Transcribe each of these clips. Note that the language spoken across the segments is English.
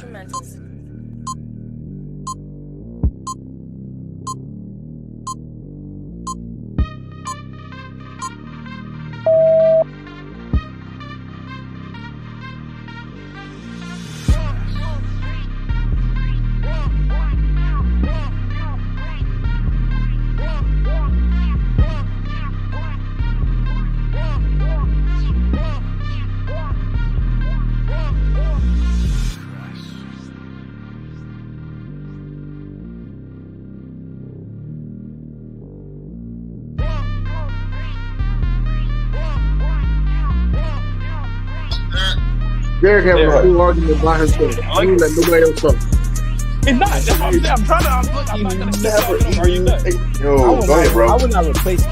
instrumentals. Derek having a full argument by himself. I don't let nobody else talk. It's not. That's what I'm saying. I'm trying to. I'm not gonna never. Are you nuts? Yo, go ahead, bro. I would not replace him.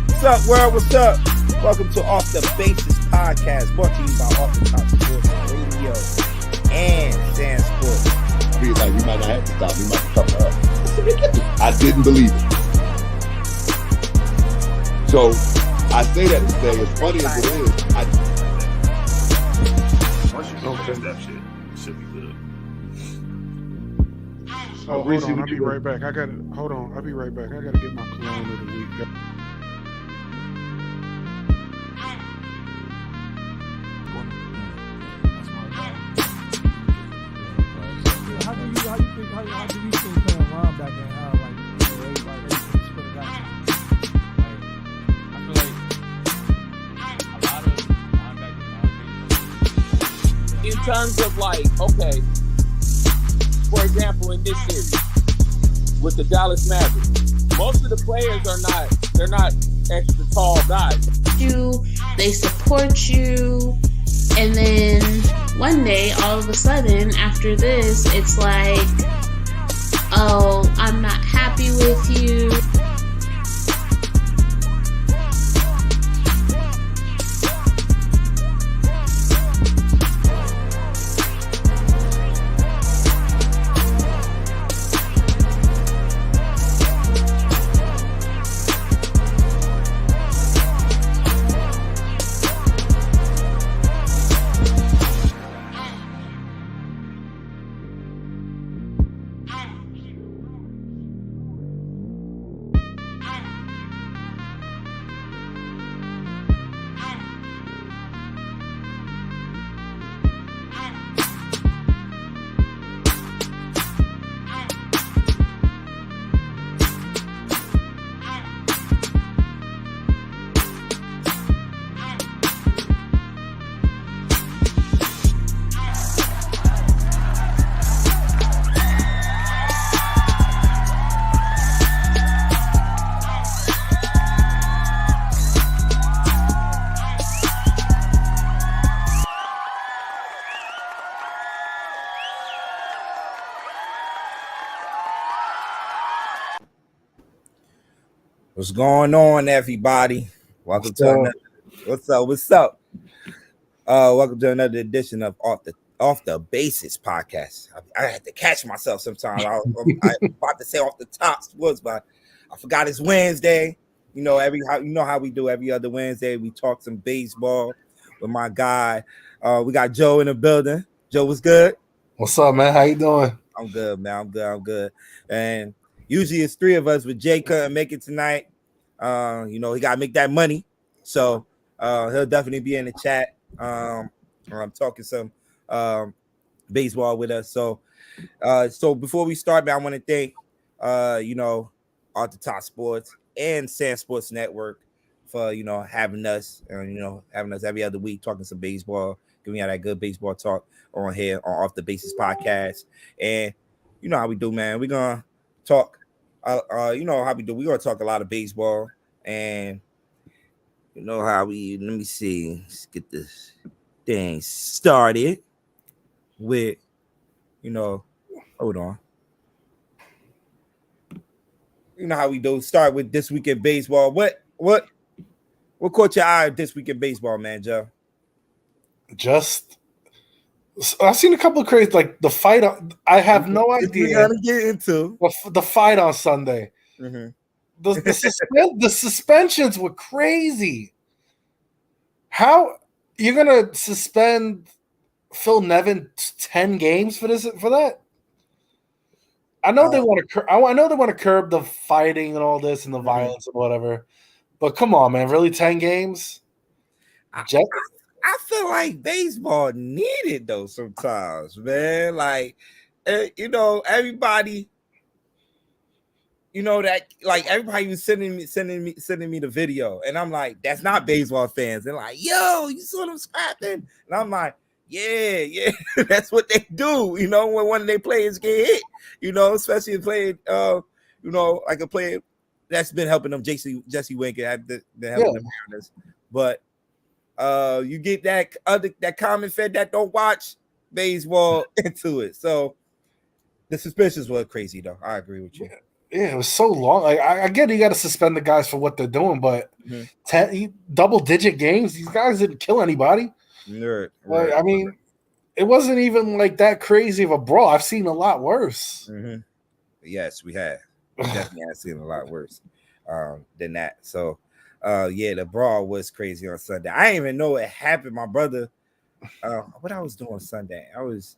What's up, world? What's up? Welcome to Off the Basis podcast, brought to you by Off the Top Sports Radio and SamzSportz. I mean, like, we might not have to stop. We might have to cover up. I didn't believe it. So I say that to say, as funny as it is, Once you finish that shit, it should be good. Oh, hold on. I'll be right back. Hold on. I'll be right back. I gotta get my cologne of the week. How do you think playing around back then? How like everybody split it out? I feel like a lot of linebackers nowadays. In terms of like, okay, for example, in this series with the Dallas Mavericks, most of the players they're not extra tall guys. They support you, and then one day, all of a sudden, after this, it's like, oh, I'm not happy with you. What's going on, everybody? Welcome to another. What's up? Welcome to another edition of Off the Basis podcast. I had to catch myself sometimes. I was about to say Off the Top Sports, but I forgot it's Wednesday. You know how we do every other Wednesday. We talk some baseball with my guy. We got Joe in the building. Joe, what's good? What's up, man? How you doing? I'm good, man. I'm good. And usually it's three of us, but Jay couldn't make it tonight. He got to make that money. So he'll definitely be in the chat. I'm talking some baseball with us. So before we start, man, I want to thank, Off the Top Sports and SamzSportz Network for, having us, having us every other week talking some baseball, giving you that good baseball talk on here on Off the Basis podcast. And you know how we do, man. We're going to talk, you know how we do. We're going to talk a lot of baseball, and you know how let me see, let's get this thing started with, hold on. You know how we do. Start with this week in baseball. What caught your eye this week in baseball, man, Joe? I've seen a couple of crazy, like the fight. I have no idea. We gotta get into the fight on Sunday. Mm-hmm. The suspensions were crazy. How you're gonna suspend Phil Nevin 10 games for that? I know they want to. I know they want to curb the fighting and all this and the violence and whatever. But come on, man! Really, 10 games? I feel like baseball needed though sometimes, man. Like, everybody. That like everybody was sending me the video, and I'm like, that's not baseball fans. They're like, yo, you saw them scrapping, and I'm like, yeah, that's what they do. When one of their players get hit, especially playing, like a player that's been helping them, Jesse Winker, have been helping them Mariners. But you get that common fed that don't watch baseball into it. So the suspicions were crazy, though. I agree with you. Yeah, it was so long. Like, I get you got to suspend the guys for what they're doing, but 10 double-digit games, these guys didn't kill anybody. Right. I mean, it wasn't even like that crazy of a brawl. I've seen a lot worse. Yes, we have. We definitely have seen a lot worse than that. So, the brawl was crazy on Sunday. I didn't even know it happened. My brother, what I was doing Sunday, I was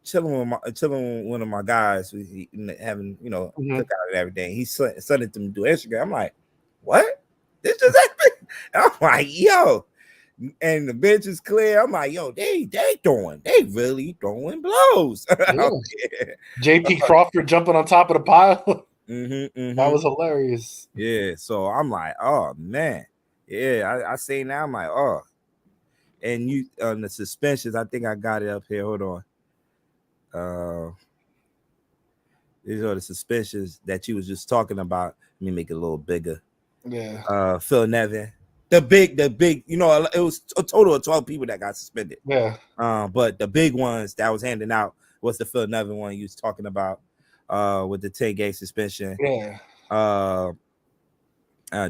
chilling with one of my guys, having cookout and everything. He sent it to me through Instagram. I'm like, what? This just happened? And I'm like, yo. And the bench is clear. I'm like, yo, they really throwing blows. JP Crawford jumping on top of the pile. That was hilarious. Yeah, so I'm like, oh man. Yeah, I say now, I'm like, oh. And you on the suspensions, I think I got it up here. Hold on. These are the suspensions that you was just talking about. Let me make it a little bigger. Yeah. Phil Nevin. The big, it was a total of 12 people that got suspended. Yeah. But the big ones that was handing out was the Phil Nevin one you was talking about with the 10-game suspension. Yeah.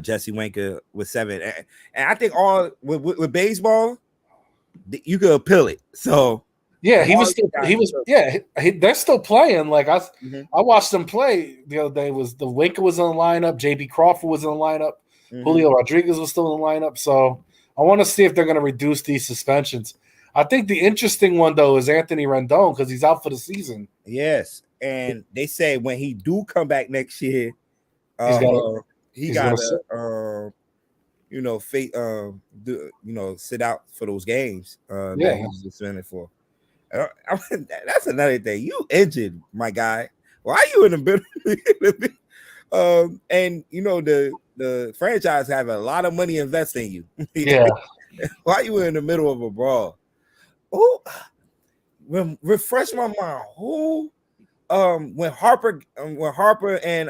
Jesse Winker with 7. And I think all with baseball, you could appeal it. So yeah, they're still playing. Like I watched them play the other day. The Winker was in the lineup, JB Crawford was in the lineup. Julio Rodriguez was still in the lineup. So I want to see if they're going to reduce these suspensions. I think the interesting one, though, is Anthony Rendon because he's out for the season. Yes. And they say when he do come back next year, he got to sit out for those games that he was suspended for. That's another thing. You injured, my guy. Why are you in the middle? And the franchise have a lot of money investing in you. Yeah. Why you in the middle of a brawl? Oh, refresh my mind. Who? When Harper and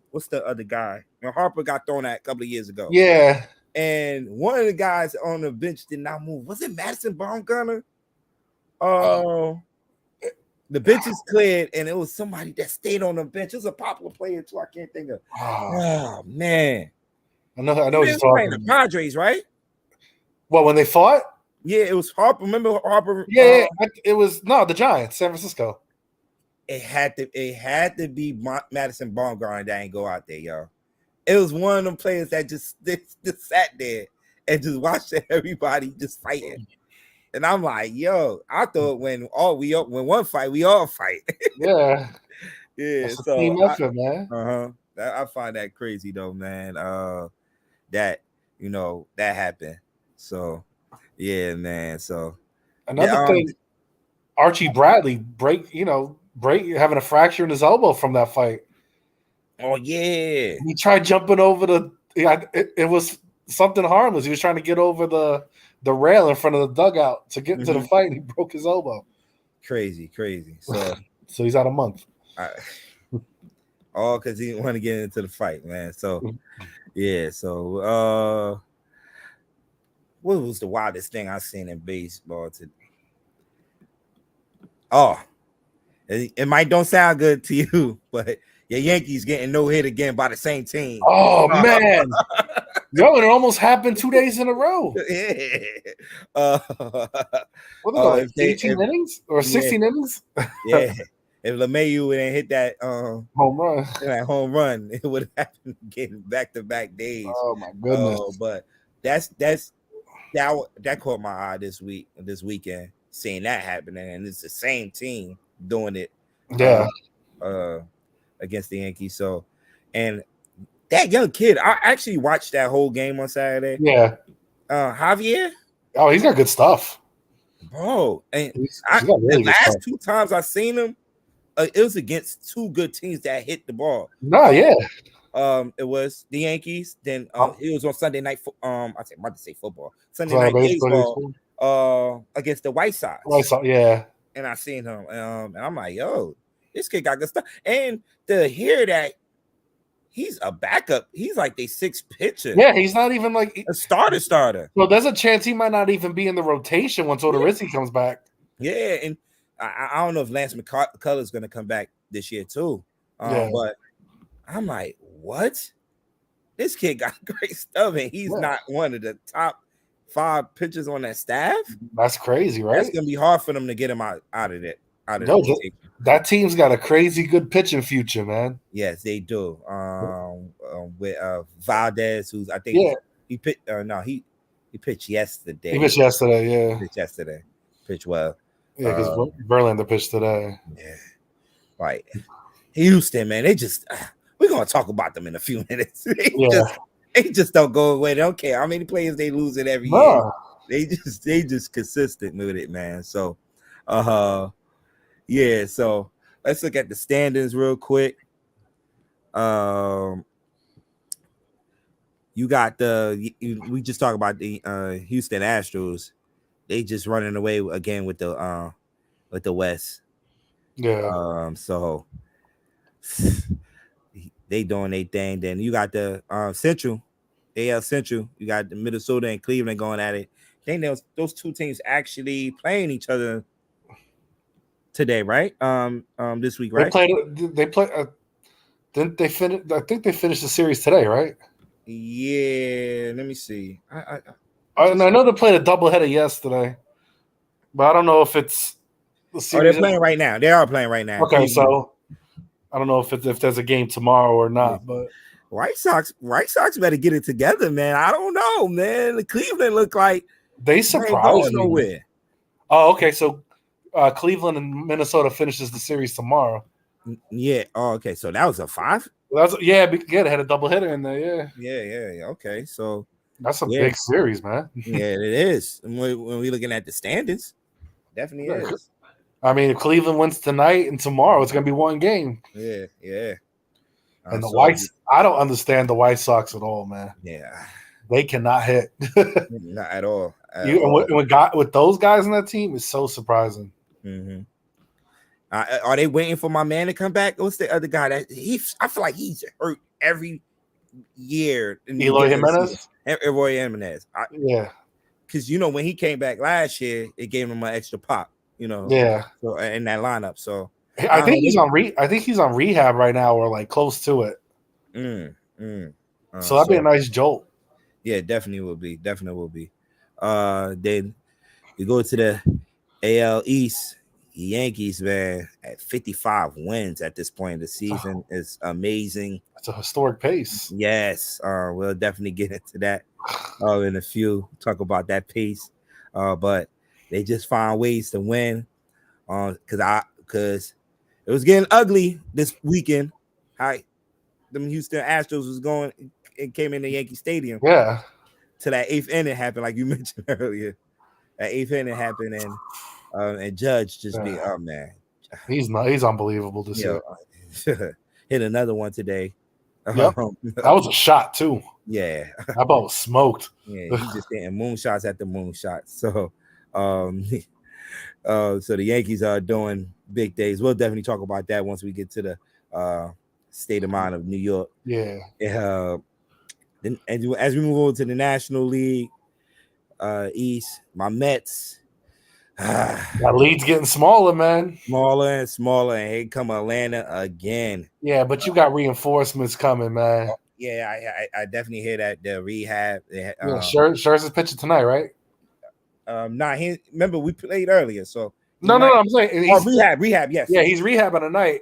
what's the other guy? When Harper got thrown at a couple of years ago. Yeah. And one of the guys on the bench did not move. Was it Madison Bumgarner? The bench is cleared, and it was somebody that stayed on the bench. It was a popular player too. I can't think of. Oh man, I know what you're talking about. The Padres, right? Well, when they fought, yeah, it was Harper. Remember Harper? Yeah, it was the Giants, San Francisco. It had to be Madison Bumgarner that ain't go out there, y'all. It was one of them players that just sat there and just watched everybody just fighting. And I'm like, yo, I thought when one fight, we all fight. Yeah. Yeah. That's so team effort, man. I find that crazy though, man. That that happened. So yeah, man. So another thing, Archie Bradley having a fracture in his elbow from that fight. Oh yeah. He tried jumping over it was something harmless. He was trying to get over the rail in front of the dugout to get into the fight, and he broke his elbow. Crazy. So he's out a month. All because he didn't want to get into the fight, man. So yeah. So what was the wildest thing I seen in baseball today? Oh, it might don't sound good to you, but your Yankees getting no hit again by the same team. Oh man. Yo, and it almost happened 2 days in a row. Yeah. What 18 innings or 16 innings? Yeah. If LeMahieu didn't hit that home run, it would have happened again back-to-back days. Oh my goodness. But that caught my eye this weekend. seeing that happening, and it's the same team doing it. Yeah. Against the Yankees. So, and that young kid, I actually watched that whole game on Saturday. Yeah. Javier. Oh, he's got good stuff, bro. And he's got really the last stuff. 2 times I seen him, it was against 2 good teams that hit the ball. No, yeah. It was the Yankees. Then it was on Sunday night. I'm about to say football. Sunday Sorry, night baseball. Against the White Sox. Yeah. And I seen him, and I'm like, yo, this kid got good stuff. And to hear that he's a backup, he's like the 6th pitcher. Yeah, he's not even like a starter. Well, there's a chance he might not even be in the rotation once Odorizzi comes back. Yeah, and I don't know if Lance McCullers is going to come back this year too. But I'm like, what? This kid got great stuff, and he's not one of the top 5 pitchers on that staff. That's crazy, right? That's gonna be hard for them to get him out of it. That team's got a crazy good pitching future, man. Yes, they do. With Valdez, who's I think he pitched. He pitched yesterday. He pitched yesterday. Yeah, pitched well. Yeah, because Verlander pitched today. Yeah, right. Houston, man, they just we're gonna talk about them in a few minutes. They just don't go away. They don't care how many players they lose it every year. They just consistent with it, man. So, yeah. So let's look at the standings real quick. You got we just talked about the Houston Astros. They just running away again with the West. Yeah. So they doing their thing. Then you got the Central, AL Central. You got the Minnesota and Cleveland going at it. I think those 2 teams actually playing each other today, right? This week, right? Didn't they finish? I think they finished the series today, right? Yeah. Let me see. I know they played a doubleheader yesterday, but I don't know if it's the series. They're playing right now. They are playing right now. Okay, so I don't know if there's a game tomorrow or not, but White Sox better get it together, man. I don't know, man. The Cleveland look like they surprised me. Nowhere. Oh, okay. So Cleveland and Minnesota finishes the series tomorrow. Yeah. Oh, okay. So that was a 5? They had a double hitter in there. Yeah. Okay. So that's a big series, man. Yeah, it is. And when we're looking at the standings, definitely is. I mean, if Cleveland wins tonight and tomorrow, it's going to be 1 game. Yeah. And the Whites, I don't understand the White Sox at all, man. Yeah. They cannot hit. Not at all. With those guys on that team, it's so surprising. Mm-hmm. Are they waiting for my man to come back? What's the other guy that I feel like he's hurt every year? Eloy Jimenez? Eloy Jimenez. Yeah. Because, when he came back last year, it gave him an extra pop, Yeah. So, in that lineup. So I think he's on rehab right now or like close to it. So that'd be a nice jolt. Yeah, definitely will be. Then you go to the AL East. Yankees, man, at 55 wins at this point in the season is amazing. It's a historic pace. Yes, we'll definitely get into that in a few. Talk about that pace, but they just find ways to win. Because it was getting ugly this weekend. How them Houston Astros was going and came in the Yankee Stadium. Yeah. To that 8th inning happened, like you mentioned earlier. That 8th inning happened, and Judge just be, oh man, he's unbelievable to see. Hit another one today. Yep. That was a shot too. Yeah, that ball was smoked. Yeah, he's just hitting moonshots after moonshots. So, so the Yankees are doing big days. We'll definitely talk about that once we get to the state of mind of New York. Yeah. Then as we move on to the National League East, my Mets. That lead's getting smaller, man. Smaller and smaller, and here come Atlanta again. Yeah, but you got reinforcements coming, man. Yeah, I definitely hear that the rehab. Scherzer's pitching tonight, right? Remember we played earlier, so no. I'm saying rehab. Yes. Yeah, he's rehabbing tonight.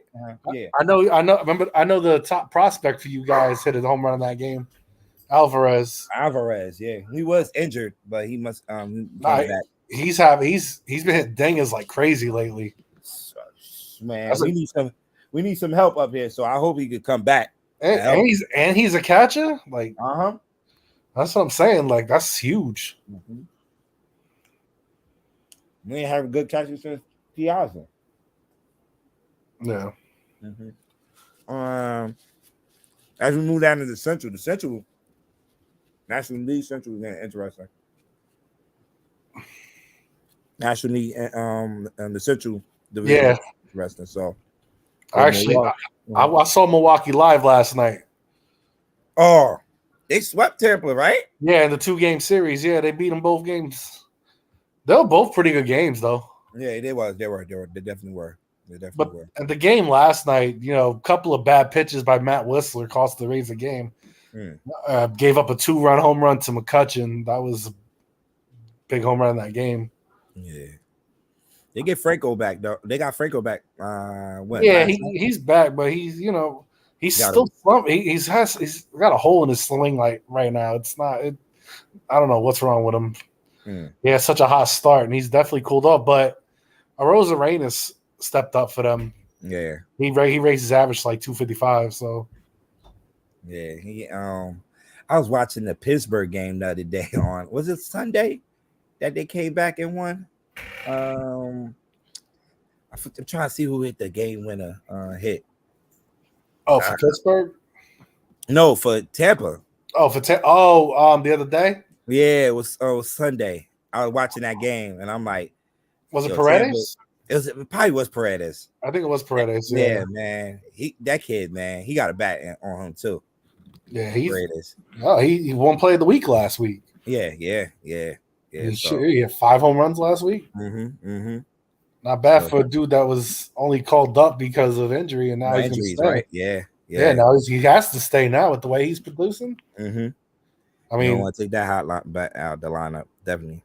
Yeah, I know. Remember, I know the top prospect for you guys hit a home run in that game. Alvarez, yeah, he was injured, but he must came back. he's been hitting dingers like crazy lately. Man, we need some help up here. So I hope he could come back. And he's a catcher. Like, that's what I'm saying. Like, that's huge. Mm-hmm. We ain't having good catchers since Piazza. Yeah. Mm-hmm. As we move down to the Central National League Central is getting interesting. National League and the Central Division. Yeah. Interesting. So actually, I saw Milwaukee live last night. Oh, they swept Tampa, right? Yeah, in the 2-game series. Yeah, they beat them both games. They were both pretty good games, though. Yeah, they were. They definitely were. And the game last night, a couple of bad pitches by Matt Whistler cost the Rays the game. Gave up a 2-run home run to McCutchen. That was a big home run in that game. Yeah. They get Franco back, though. They got Franco back. He's back, but he's still slumping. He's got a hole in his sling like right now. It's not. I don't know what's wrong with him. He had such a hot start, and he's definitely cooled off. But Arozarenas stepped up for them. Yeah, he raised his average to like 255. So yeah, I was watching the Pittsburgh game the other day was it Sunday that they came back and won? I'm trying to see who hit the game winner hit. Oh, for Pittsburgh? No, for Tampa. Oh, the other day? Yeah, it was Sunday. I was watching that game, and I'm like, was it Paredes? It probably was Paredes. I think it was Paredes. Yeah, man. That kid, man, he got a bat on him too. Yeah, he won play of the week last week. Yeah. He had 5 home runs last week. Not bad for a dude that was only called up because of injury, and now he's going to stay. Right? Yeah. Now he has to stay now with the way he's producing. I mean, you don't want to take that hot line back out the lineup, definitely.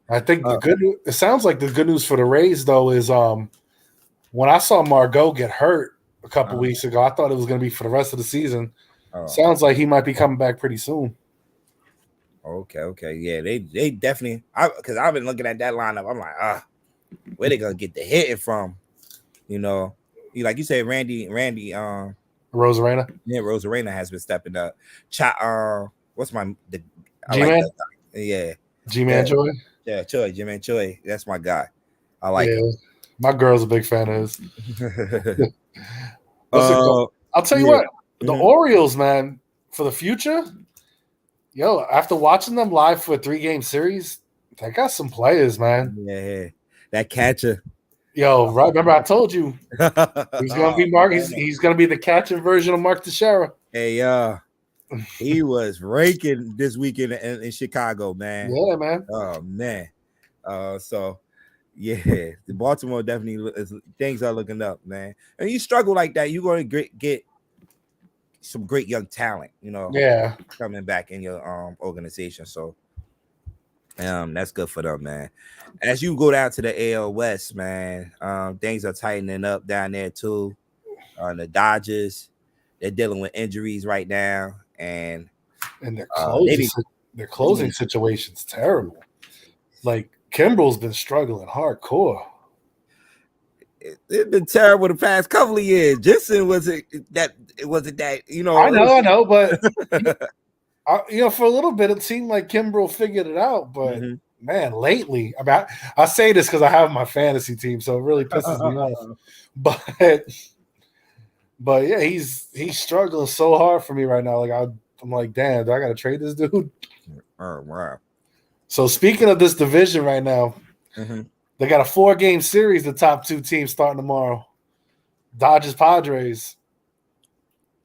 I think it sounds like the good news for the Rays though is when I saw Margot get hurt a couple weeks ago, I thought it was going to be for the rest of the season. Sounds like he might be coming back pretty soon. Okay. Yeah, they definitely. Because I've been looking at that lineup. I'm like, where they gonna get the hitting from? Like you said, Randy. Rosarena. Yeah, Rosarena has been stepping up. What's my G-Man? Yeah, G-Man Joy. Yeah, G-Man Choi. That's my guy. I like him. My girl's a big fan of his. I'll tell you what, the Orioles, man, for the future. Yo, after watching them live for a 3-game series, they got some players, man. Yeah, that catcher. Yo, right? Remember I told you he's gonna be Mark. He's gonna be the catching version of Mark Teixeira. Hey, he was raking this weekend in Chicago, man. Yeah, man. Oh man. So yeah, the Baltimore definitely things are looking up, man. And you struggle like that, you're going to get some great young talent, coming back in your organization. So that's good for them, man. As you go down to the AL West, man, things are tightening up down there too. The Dodgers, they're dealing with injuries right now, and their closing situation's terrible. Like Kimbrel's been struggling hardcore. It's been terrible the past couple of years. Jensen wasn't that. I know, but for a little bit it seemed like Kimbrel figured it out. But man, lately, I say this because I have my fantasy team, so it really pisses me off. But yeah, he's struggling so hard for me right now. Like I'm like, damn, do I gotta trade this dude? Oh wow. So speaking of this division right now, they got a 4-game series. The top 2 teams starting tomorrow. Dodgers, Padres.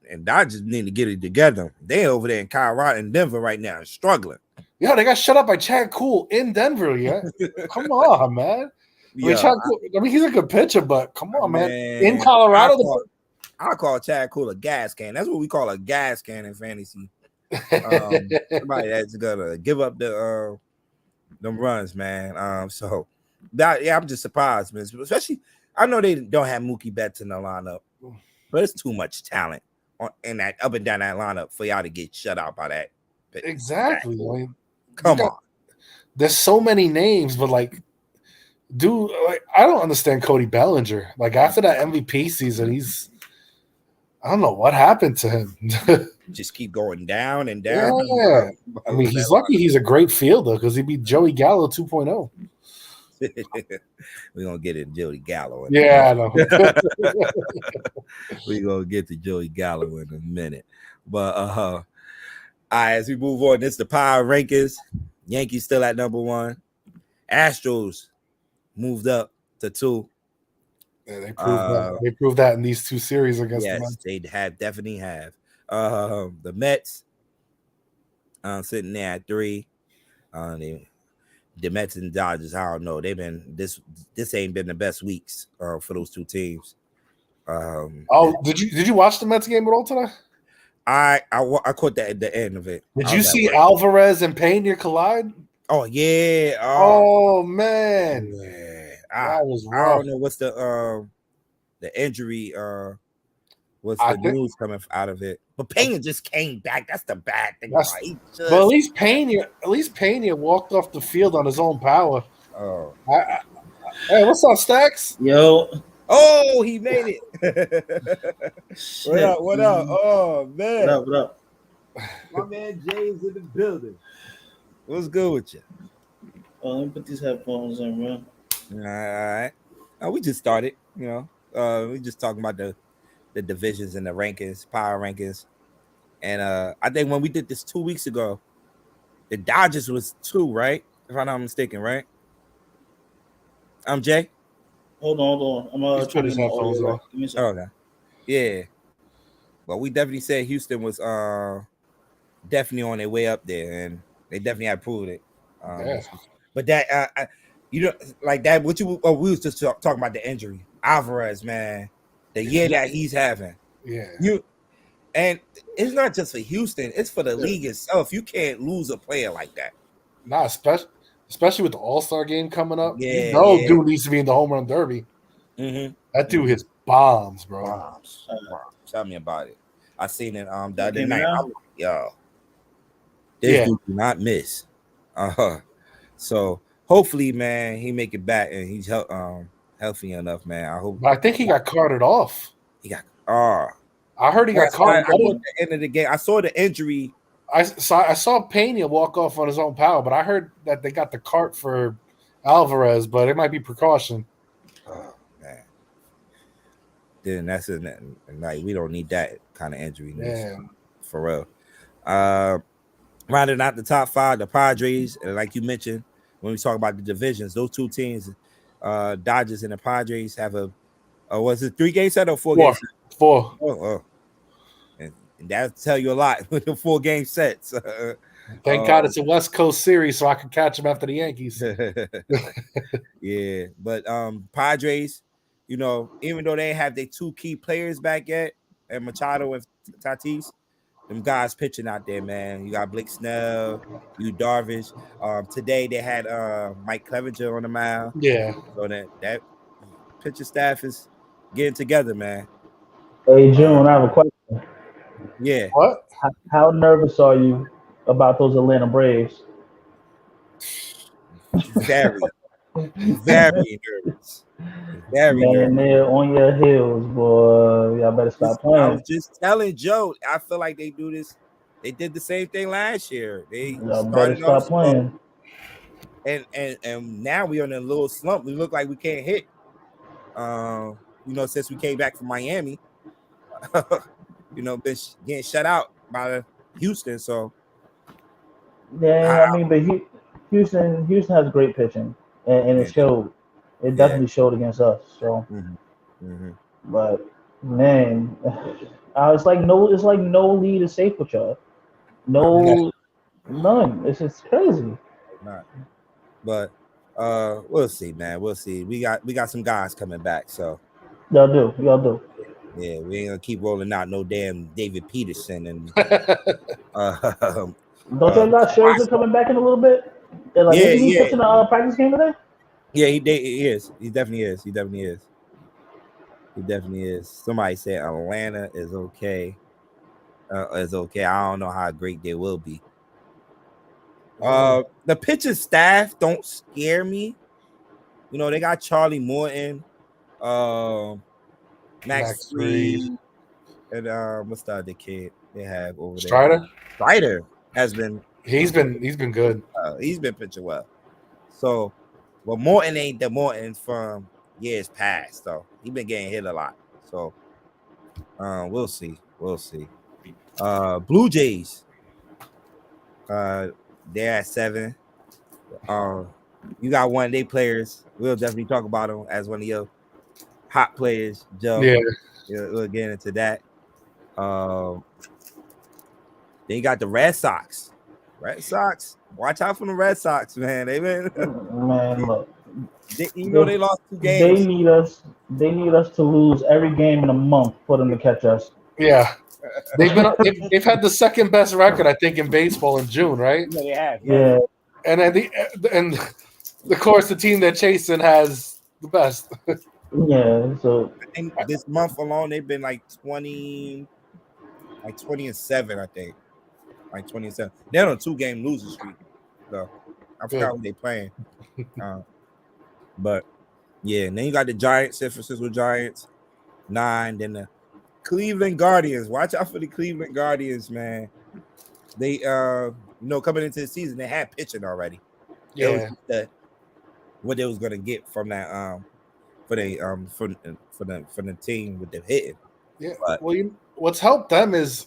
And Dodgers need to get it together. They over there in Colorado and Denver right now, struggling. Yeah, they got shut up by Chad Kuhl in Denver. Yeah, come on, man. I mean, he's a good pitcher, but come on, man. In Colorado, I call Chad Kuhl a gas can. That's what we call a gas can in fantasy. Somebody that's gonna give up them runs, man. I'm just surprised, man. Especially, I know they don't have Mookie Betts in the lineup, but it's too much talent in that up and down that lineup for y'all to get shut out by that. Exactly. I mean, come on. there's so many names, but like, dude, like, I don't understand Cody Bellinger. Like after that MVP season, I don't know what happened to him. Just keep going down and down. Yeah. I mean, he's lucky he's a great fielder because he beat Joey Gallo 2.0. We're gonna get it Joey Gallo. Yeah, I know. We're gonna get to Joey Gallo in a minute. But all right, as we move on, this is the power rankings. Yankees still at number 1. Astros moved up to 2. Yeah, they proved that in these 2 series against the Mets. They definitely have. The Mets sitting there at 3. The Mets and Dodgers, I don't know. They've been this ain't been the best weeks for those 2 teams. Did you watch the Mets game at all today? I caught that at the end of it. Did you see Alvarez and Pena collide? Oh yeah. Oh man. Yeah. That was rough. I don't know what's the injury. What's the news coming out of it? But Pena just came back. That's the bad thing. But at least Pena walked off the field on his own power. Oh. Hey, what's up, Stacks? Yo. Oh, he made it. What up? Oh man. What up? My man James in the building. What's good with you? Oh, let me put these headphones on, man. All right. We just started, we just talking about the divisions and the rankings, power rankings. And I think when we did this 2 weeks ago, the Dodgers was 2, right? If I'm not mistaken, right? Jay? Hold on. I'm trying to headphones on. Okay. Yeah. But we definitely said Houston was definitely on their way up there, and they definitely had proved it. But that like that, we was just talking about the injury. Alvarez, man, the year that he's having. Yeah. And it's not just for Houston, it's for the league itself. You can't lose a player like that. Nah, especially with the All-Star game coming up. Yeah, dude needs to be in the home run derby. Mm-hmm. That dude hits bombs, bro. Bombs. Tell me about it. I seen it the other night. I'm like, yo, this dude do not miss. So hopefully, man, he make it back and he's healthy enough, man. I hope. But I think he got carted off. I heard he got carted off at the end of the game. I saw the injury. I saw Pena walk off on his own power, but I heard that they got the cart for Alvarez, but it might be precaution. Oh man, then that's like we don't need that kind of injury. Yeah, for real. Rounding out the top 5, the Padres, like you mentioned when we talk about the divisions, those 2 teams, Dodgers and the Padres have was it 3-game set or 4-game set? 4. Oh. And that'll tell you a lot with the 4-game sets. Thank God it's a West Coast series, so I can catch them after the Yankees. Yeah, but Padres, even though they have their 2 key players back yet, and Machado and Tatis, them guys pitching out there, man. You got Blake Snell, Darvish. Today they had Mike Clevenger on the mound. Yeah. So that pitcher staff is getting together, man. Hey, June, I have a question. Yeah. What? How nervous are you about those Atlanta Braves? Very, very nervous. Very nervous. They're on your heels, boy. Y'all better stop playing. I was just telling Joe, I feel like they do this. They did the same thing last year. Y'all better stop playing. And now we're on a little slump. We look like we can't hit. Since we came back from Miami, been getting shut out by Houston. So yeah, I mean, but Houston has great pitching, and it showed. It definitely showed against us. So, but man, it's like no lead is safe with y'all. None. It's just crazy. Not. But we'll see, man. We'll see. We got some guys coming back. So y'all do. Yeah, we ain't gonna keep rolling out no damn David Peterson and don't y'all got Scherzer coming back in a little bit? Is he pitching a practice game today? Yeah, he is. He definitely is. Somebody said Atlanta is okay. I don't know how great they will be. The pitching staff don't scare me. You know, they got Charlie Morton, Max Fried, and what's the other kid they have over Strider? there? Strider has been he's been good. He's been pitching well. So, but Morton ain't the Morton from years past, though. He been getting hit a lot. So, we'll see. Blue Jays. They're at 7. You got one of their players. We'll definitely talk about him as one of your hot players, Joe. Yeah. We'll get into that. Then you got the Red Sox. Watch out for the Red Sox, man. They've been look. They lost 2 games. They need us to lose every game in a month for them to catch us. Yeah. They've had the second best record, I think, in baseball in June, right? Yeah, they have. Yeah. And then of course the team they're chasing has the best. Yeah. So I think this month alone they've been like 20 and 7, I think. Like 27. They're on a 2-game losing streak. So I forgot what they playing. But yeah, and then you got the Giants, San Francisco Giants, 9. Then the Cleveland Guardians. Watch out for the Cleveland Guardians, man. They coming into the season, they had pitching already. Yeah. What they was gonna get from that for the team with the hitting. Yeah. But, what's helped them is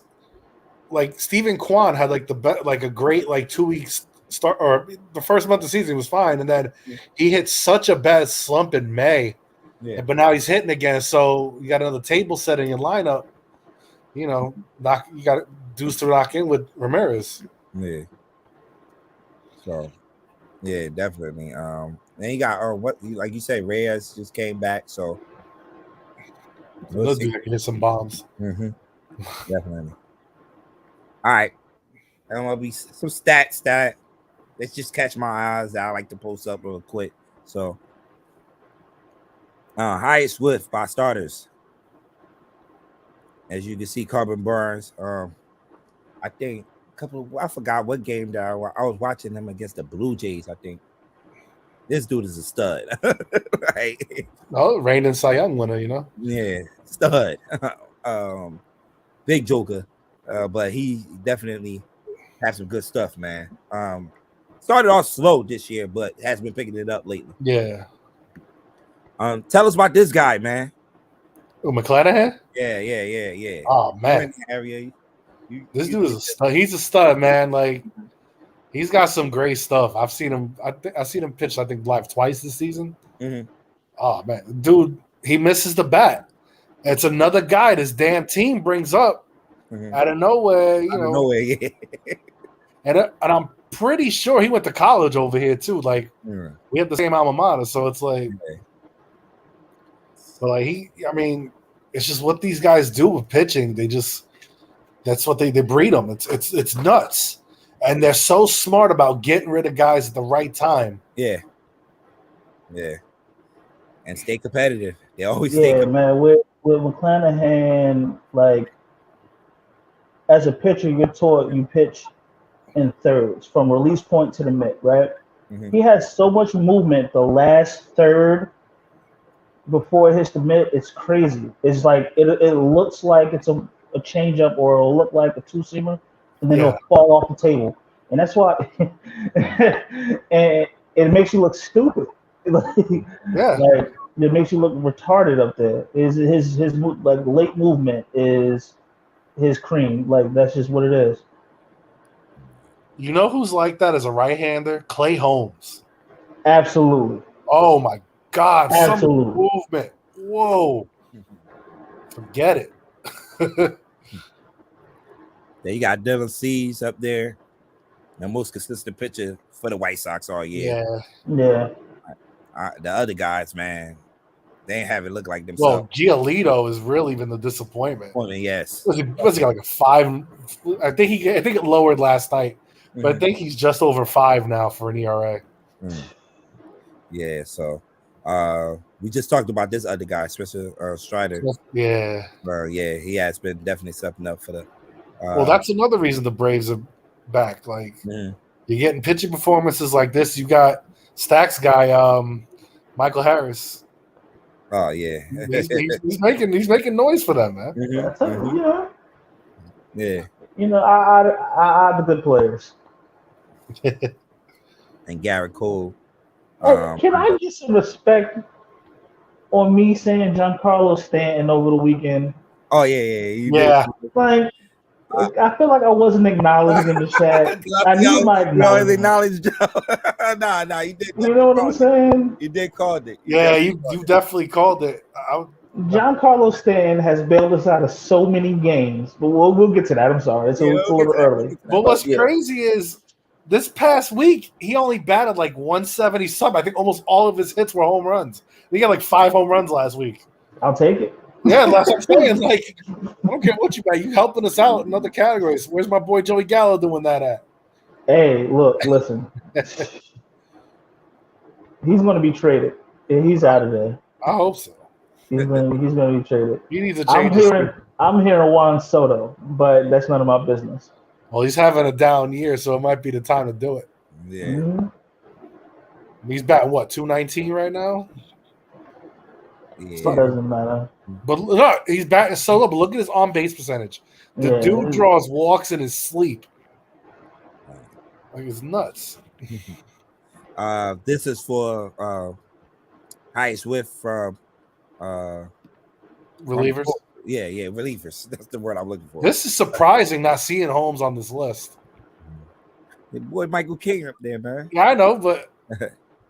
like Stephen Kwan had like a great like 2 weeks start, or the first month of the season was fine, and then he hit such a bad slump in May. Yeah. But now he's hitting again, so you got another table set in your lineup. You know, you got dudes to knock in with Ramirez. Yeah. So, yeah, definitely. Then you got like you said, Reyes just came back, so those dudes can hit some bombs. Mm-hmm. Definitely. All right, and gonna be some stats that let's just catch my eyes that I like to post up real quick. So, highest width by starters. As you can see, Corbin Burns. I think I forgot what game that I was watching them against the Blue Jays. I think this dude is a stud. Right? Oh, reigning Cy Young winner, you know? Yeah, stud. Big joker. But he definitely has some good stuff, man. Started off slow this year, but has been picking it up lately. Yeah. Tell us about this guy, man. Oh, McClanahan? Yeah. Oh, man. This dude is a stud. He's a stud, man. Like, he's got some great stuff. I've seen him. I've seen him pitch, I think, live twice this season. Mm-hmm. Oh, man. Dude, he misses the bat. It's another guy this damn team brings up. Mm-hmm. Out of nowhere, yeah. And I'm pretty sure he went to college over here too. Like we have the same alma mater, so it's like, it's just what these guys do with pitching. That's what they breed them. It's nuts, and they're so smart about getting rid of guys at the right time. Yeah, and stay competitive. They always man. With McClanahan, like. As a pitcher, you're taught you pitch in thirds from release point to the mitt, right? Mm-hmm. He has so much movement the last third before it hits the mitt. It's crazy. It's like it looks like it's a changeup, or it'll look like a 2-seamer, and then it'll fall off the table. And that's why and it makes you look stupid. Like it makes you look retarded up there. His like late movement is his cream. Like that's just what it is. You know who's like that as a right-hander? Clay Holmes. Absolutely. Oh my God. Absolutely. Some movement. Whoa. Forget it. Then you got Dylan Cease up there. The most consistent pitcher for the White Sox all year. Yeah. The other guys, man, they ain't have it look like themselves. Well, Giolito has really been the disappointment. Yes. Was he got like a 5? I think it lowered last night, but I think he's just over 5 now for an ERA. Yeah. So, we just talked about this other guy, Spencer Strider. Yeah. He has been definitely stepping up for the. Well, that's another reason the Braves are back. Like, You're getting pitching performances like this. You got Stacks guy, Michael Harris. Oh yeah, he's making noise for them, man. Yeah. I the good players. And Garrett Cole. Hey, can I get some respect on me saying Giancarlo Stanton over the weekend? Oh yeah. Yeah. Like, I feel like I wasn't acknowledged in the chat. I need my acknowledgement. Nah, you did. You know what I'm saying? You did called it. You definitely called it. Giancarlo Stanton has bailed us out of so many games, but we'll get to that. I'm sorry, it's a little early. But what's crazy is this past week he only batted like 170 something. I think almost all of his hits were home runs. He got like 5 home runs last week. I'll take it. Yeah, that's what I'm saying. Like, I don't care what you got. You helping us out in other categories. Where's my boy Joey Gallo doing that at? Hey, look, listen. He's going to be traded. He's out of there. I hope so. He's going to be traded. He needs to change. I'm hearing Juan Soto, but that's none of my business. Well, he's having a down year, so it might be the time to do it. Yeah. Mm-hmm. He's batting what, 219 right now? Yeah. It doesn't matter. But look, he's batting so low. But look at his on-base percentage. The dude draws walks in his sleep. Like, it's nuts. This is for highest whiff from relievers. Yeah, relievers. That's the word I'm looking for. This is surprising not seeing Holmes on this list. Your boy Michael King up there, man. Yeah, I know, but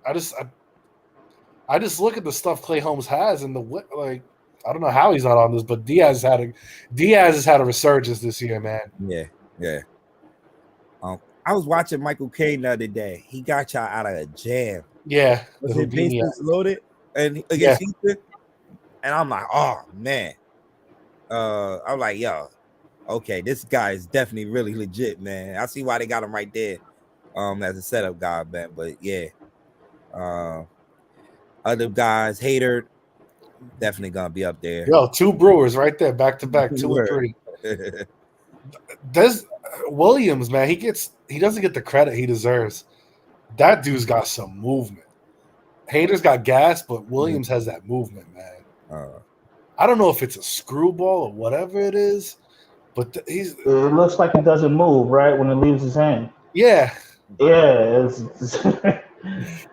I just look at the stuff Clay Holmes has and I don't know how he's not on this, but Diaz has had a resurgence this year, man. Yeah. I was watching Michael Caine the other day. He got y'all out of a jam. Yeah. Was his bases loaded and against Houston? And I'm like, oh man. I'm like, yo, okay, this guy is definitely really legit, man. I see why they got him right there as a setup guy, man. But yeah. Other guys, Hader, definitely gonna be up there. Yo, 2 Brewers right there, back to back, 2 and 3. There's Williams, man. He doesn't get the credit he deserves. That dude's got some movement. Hader's got gas, but Williams has that movement, man. I don't know if it's a screwball or whatever it is, but it looks like it doesn't move right when it leaves his hand. Yeah. It's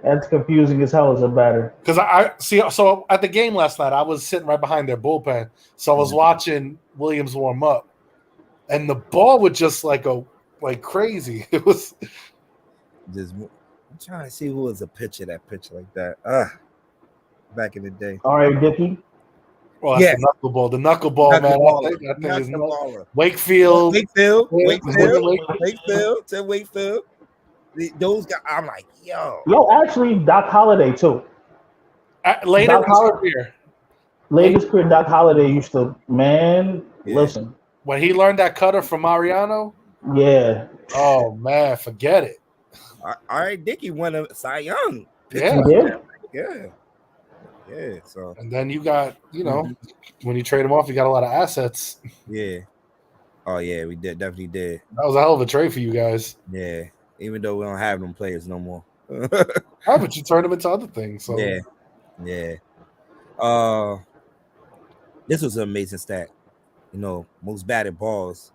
that's confusing as hell as a batter. Because I see. So at the game last night, I was sitting right behind their bullpen, so I was watching Williams warm up, and the ball would just like crazy. It was just. I'm trying to see who was a pitcher that pitched like that. Back in the day. All right, Dickie. Well, that's the knuckleball, man. That thing is Wakefield. Those guys, I'm like, yo, actually, Doc Holliday too. Later in his career, Doc Holliday used to, listen. When he learned that cutter from Mariano, yeah. Oh man, forget it. All right, Dickie won a Cy Young. Yeah. So, and then you got, when you trade him off, you got a lot of assets. Yeah. Oh yeah, we definitely did. That was a hell of a trade for you guys. Yeah. Even though we don't have them players no more. But you turned them into other things. So. Yeah. This was an amazing stat. Most batted balls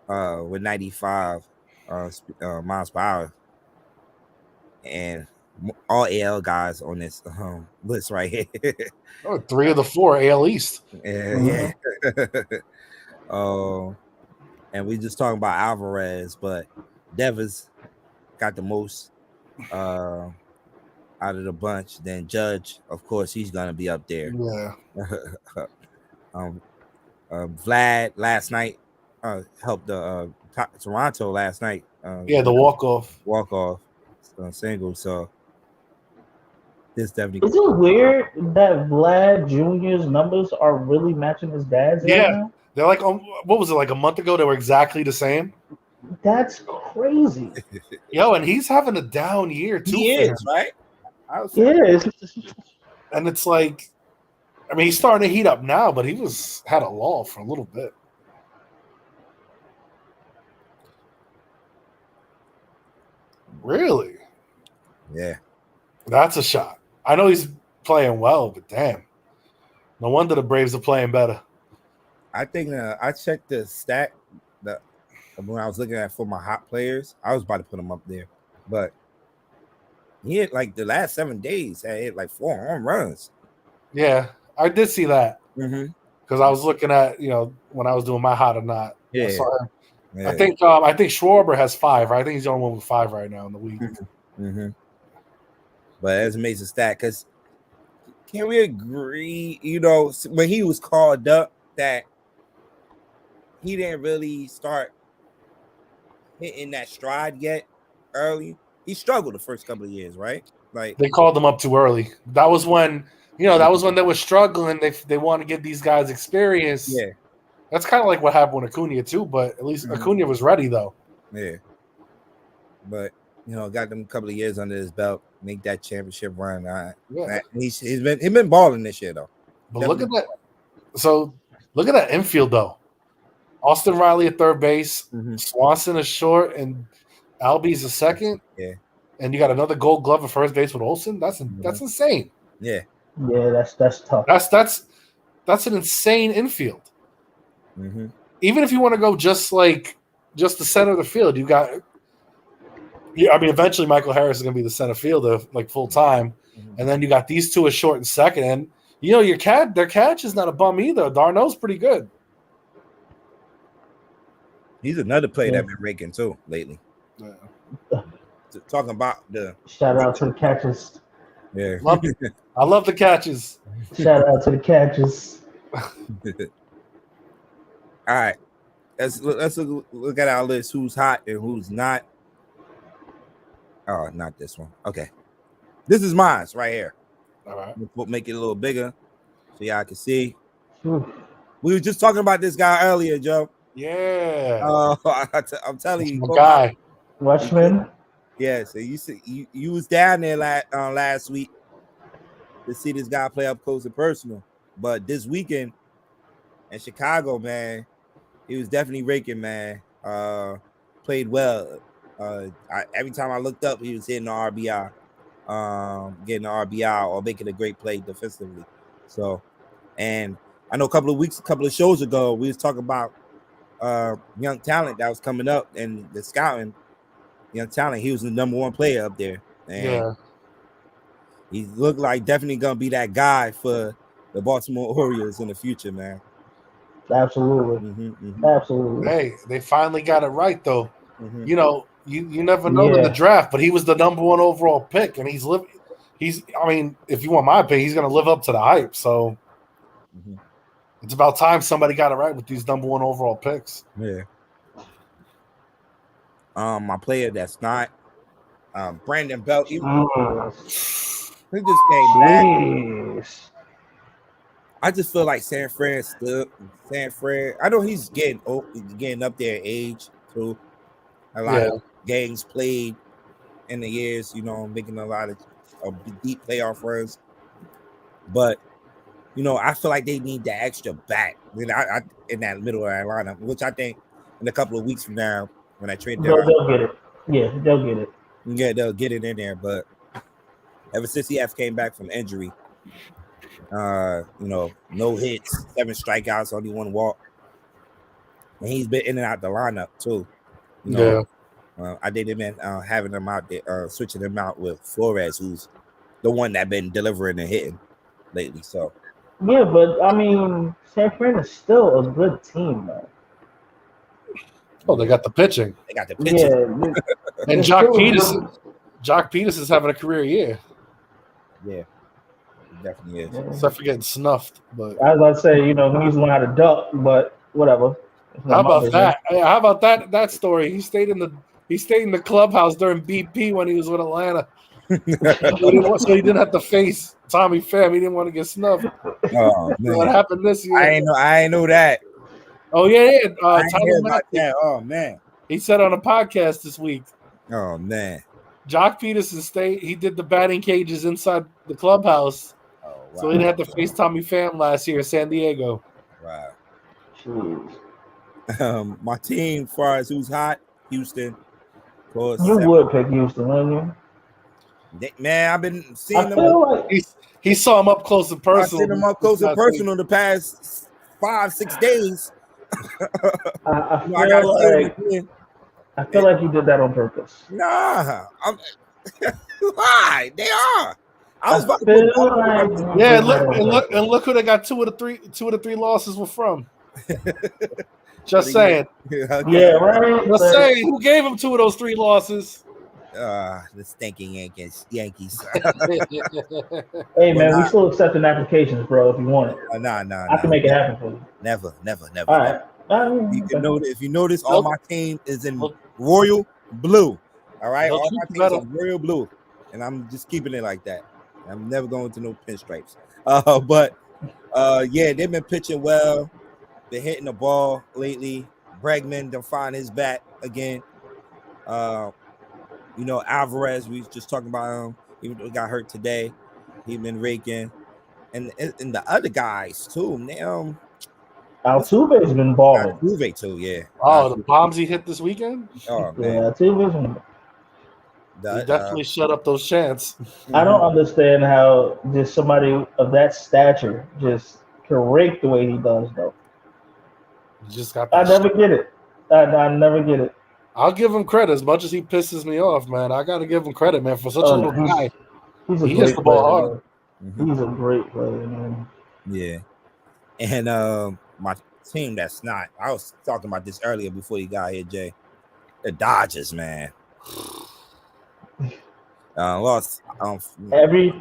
with 95 miles per hour. And all AL guys on this list right here. 3 of the 4 AL East. Yeah. And we just talking about Alvarez, but Devers got the most out of the bunch. Then Judge, of course, he's gonna be up there. Yeah. Vlad last night helped the Toronto last night. The walk-off single. So this definitely. Is it weird that Vlad Jr.'s numbers are really matching his dad's? Yeah, right now? They're like, what was it, like a month ago? They were exactly the same. That's crazy. Yo, and he's having a down year too. He is, right? And it's like, I mean, he's starting to heat up now, but he had a lull for a little bit. Really? Yeah. That's a shot. I know he's playing well, but damn. No wonder the Braves are playing better. I think I checked the stat when I was looking at for my hot players. I was about to put him up there, but he hit like the last 7 days. Had hit like 4 home runs. Yeah, I did see that because I was looking at when I was doing my hot or not. Yeah. I saw him. Yeah. I think Schwarber has 5. Right? I think he's the only one with 5 right now in the league. But that's an amazing stat because can we agree? When he was called up, that he didn't really start hitting that stride yet early. He struggled the first couple of years, right? Like they called him up too early. That was when that was when they were struggling. They want to give these guys experience. Yeah, that's kind of like what happened with Acuna too. But at least Acuna was ready though. Yeah, but got them a couple of years under his belt, make that championship run. Yeah. He's been balling this year though. But definitely. Look at that. So look at that infield though. Austin Riley at third base, Swanson is short, and Albies a second. Yeah, and you got another Gold Glove at first base with Olsen. That's insane. Yeah, that's tough. That's an insane infield. Even if you want to go just the center of the field, you got. Yeah, I mean, eventually Michael Harris is going to be the center fielder like full time, and then you got these two as short and second, and their catch is not a bum either. Darno's pretty good. He's another player that's been raking too lately. Yeah. Talking about the shout out to the catches. Yeah, I love the catches. Shout out to the catches. All right, let's look at our list. Who's hot and who's not? Oh, not this one. Okay, this is mine right here. All right, we'll make it a little bigger so y'all can see. We were just talking about this guy earlier, Joe. Yeah. I'm telling you, guy. Watchman. Yeah, so you was down there last week to see this guy play up close and personal, but this weekend in Chicago, man, he was definitely raking, man. Played well. Every time I looked up, he was hitting the RBI, getting the RBI or making a great play defensively. So, and I know a couple of shows ago, we was talking about young talent that was coming up and the scouting. Young talent, he was the number 1 player up there. And he looked like definitely gonna be that guy for the Baltimore Orioles in the future, man. Absolutely. Absolutely. Hey, they finally got it right though. You never know in the draft, but he was the number 1 overall pick, and he's I mean, if you want my opinion, he's gonna live up to the hype. So it's about time somebody got it right with these number 1 overall picks. Yeah. My player that's not Brandon Belt. He just came back. I just feel like San Fran. I know he's getting up there in age too. A lot of games played in the years, making a lot of deep playoff runs. But I feel like they need the extra back in that middle of that lineup, which I think in a couple of weeks from now, when I trade them, they'll get it. Yeah, they'll get it. Yeah, they'll get it in there. But ever since he came back from injury, no hits, 7 strikeouts, only 1 walk, and he's been in and out the lineup too. I did him in having him out there, switching him out with Flores, who's the one that been delivering and hitting lately. So yeah, but I mean, San Fran is still a good team, man. Oh, they got the pitching. Yeah, and Jock Peters is having a career year. Yeah, he definitely is. Except for getting snuffed. But I was about to say, he needs to learn how to duck, but whatever. How about that? How about that story? He stayed in the clubhouse during BP when he was with Atlanta. So he didn't have to face Tommy Pham. He didn't want to get snuffed. Oh, man. What happened this year? I ain't know that. Oh yeah. Oh man. He said on a podcast this week. Oh man. Jock Peterson he did the batting cages inside the clubhouse. Oh, wow. So he didn't have to face Tommy Pham last year in San Diego. Wow. Jeez. My team, as far as who's hot, Houston. course. You would pick Houston, wouldn't you? Man, I've been seeing them. Like he saw him up close and personal. I've seen them up close and personal the past 5-6 days. I feel like he did that on purpose. Nah, why? They are. I was about to look who they got. Two of the three losses were from. Just saying. Okay. Yeah, right. Just saying. Who gave him 2 of those 3 losses? The stinking Yankees. Hey man, we still accepting applications, bro. If you want it, I can make it happen for you. Never. All right. If you notice, all my team is in royal blue. All right, all my team is in royal blue, and I'm just keeping it like that. I'm never going to no pinstripes. But they've been pitching well. They're hitting the ball lately. Bregman done find his bat again. Alvarez, we was just talking about him. He got hurt today. He been raking, and the other guys too. Now, Altuve's been balling. Altuve too, yeah. Oh, the bombs he hit this weekend. Oh man, yeah, Altuve's been. He definitely shut up those chants. I don't understand how just somebody of that stature just can rake the way he does, though. You just got. I never get it. I never get it. I'll give him credit as much as he pisses me off, man. I got to give him credit, man, for such a little guy. He hits the ball hard. Mm-hmm. He's a great player, man. Yeah, and my team that's not. I was talking about this earlier before you got here, Jay. The Dodgers, man. Lost. Everybody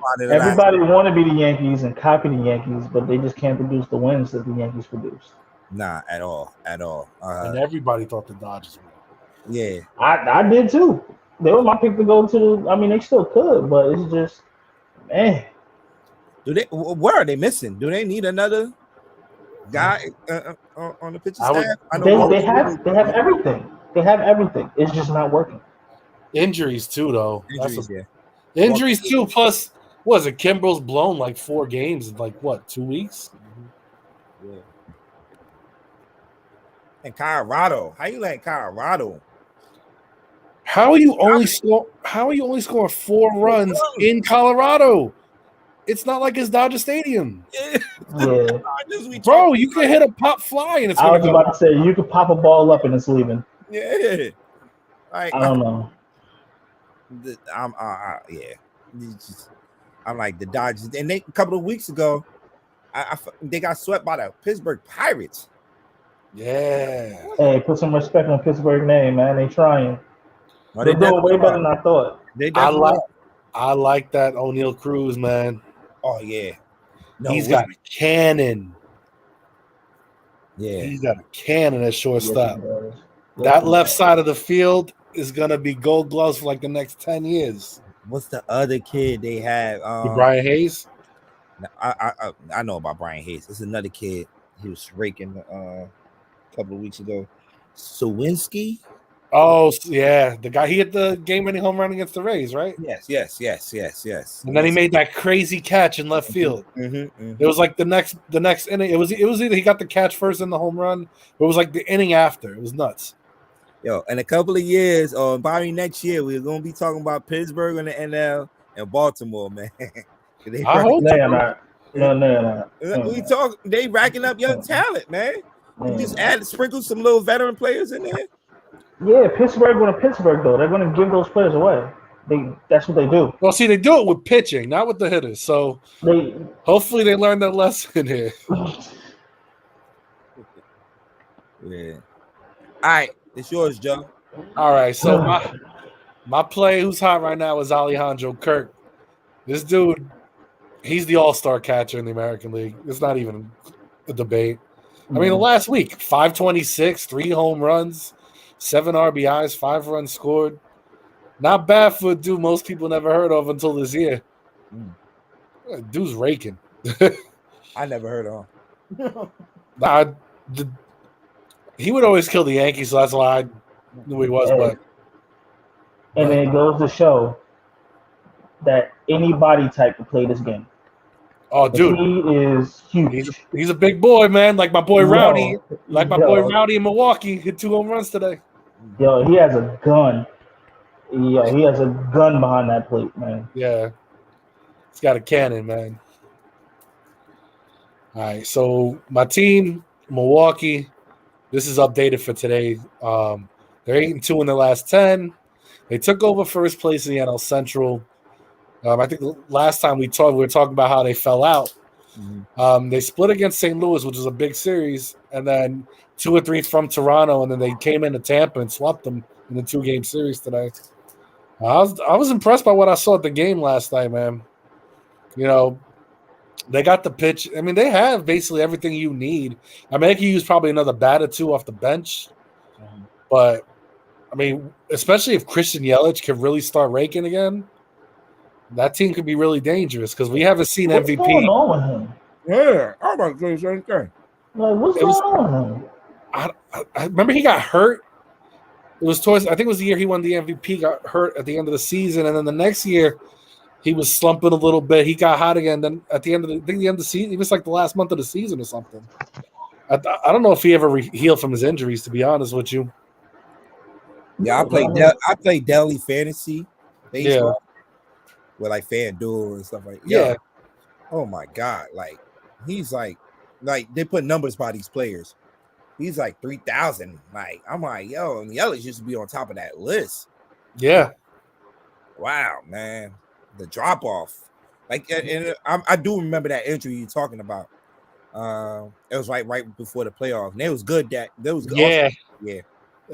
want to be the Yankees and copy the Yankees, but they just can't produce the wins that the Yankees produce. Nah, at all. And everybody thought the Dodgers were. Yeah, I did too. They were my pick to go to. I mean, they still could, but it's just, man. Where are they missing? Do they need another guy on the pitching staff? They have everything. They have everything. It's just not working. Injuries too, though. Injuries too. Plus, was it Kimbrel's blown like 4 games in 2 weeks? Yeah. And Colorado, how you let Colorado? How are you only scoring 4 runs in Colorado? It's not like it's Dodger Stadium. Yeah. Bro, you can hit a pop fly and it's I was about to say you could pop a ball up and it's leaving. Yeah. I don't know. I'm like the Dodgers, and a couple of weeks ago, they got swept by the Pittsburgh Pirates. Yeah. Hey, put some respect on Pittsburgh name, man. They trying. They're doing way better than I thought. I like that O'Neal Cruz, man. Oh yeah. He's got a cannon. Yeah. He's got a cannon at shortstop. That left side of the field is gonna be Gold Gloves for the next 10 years. What's the other kid they had? Brian Hayes. I know about Brian Hayes. It's another kid. He was raking a couple of weeks ago. Sawinski. Oh yeah, the guy he hit the game-winning home run against the Rays, right? Yes. And then he made that crazy catch in left field. It was the next inning. It was either he got the catch first and the home run, but it was the inning after. It was nuts. Yo, in a couple of years, or probably next year, we're gonna be talking about Pittsburgh in the NL and Baltimore, man. I hope No. We talk. They racking up young talent, man. You just sprinkle some little veteran players in there. Yeah, Pittsburgh going to Pittsburgh though. They're going to give those players away. That's what they do. Well, see, they do it with pitching, not with the hitters. So hopefully they learn that lesson here. Yeah. All right, it's yours, Joe. All right, so my play who's hot right now is Alejandro Kirk. This dude, he's the all-star catcher in the American League. It's not even a debate. I mean, the last week, 526, 3 home runs, 7 RBIs, 5 runs scored. Not bad for a dude most people never heard of until this year. Dude's raking. I never heard of him. He would always kill the Yankees, so that's why I knew he was. And then it goes to show that any body type can play this game. Oh, dude, he is huge. He's a big boy, man. Like my boy Rowdy. Boy Rowdy in Milwaukee hit 2 home runs today. Yo, he has a gun. Yeah, he has a gun behind that plate, man. Yeah. He's got a cannon, man. All right, so my team, Milwaukee, this is updated for today. They're 8-2 in the last 10. They took over first place in the NL Central. I think the last time we were talking about how they fell out. They split against St. Louis, which was a big series, and then 2 or 3 from Toronto, and then they came into Tampa and swept them in the 2-game series today. I was impressed by what I saw at the game last night, man. You know, they got the pitch. I mean, they have basically everything you need. I mean, they could use probably another bat or 2 off the bench, but I mean, especially if Christian Yelich can really start raking again, that team could be really dangerous because we haven't seen What's MVP. going on with him? Yeah, I'm about to say the same thing. Like, what's going on with him? I remember he got hurt. It was I think it was the year he won the MVP, got hurt at the end of the season, and then the next year he was slumping a little bit. He got hot again. Then at the end of the season, it was like the last month of the season or something. I don't know if he ever healed from his injuries, to be honest with you. Yeah, I played daily fantasy baseball with like FanDuel and stuff like that. Yeah. Oh my God. Like he's like they put numbers by these players. He's like 3,000. Like I'm like, yo, and Yelich used to be on top of that list. Yeah. Wow, man. The drop off. Like and I do remember that injury you're talking about. It was right before the playoffs. And it was good that there was good. Yeah. Also, yeah.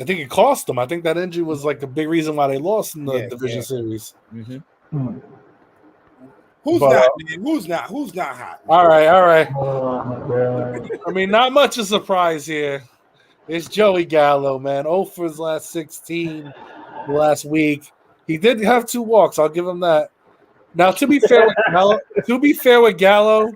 I think it cost them. I think that injury was like a big reason why they lost in the division series. Mm-hmm. Who's not, man? Who's not hot? All right. Oh, I mean, not much of a surprise here. It's Joey Gallo, man. 0 for his last 16 last week. He did have 2 walks. I'll give him that. Now, to be fair with Gallo,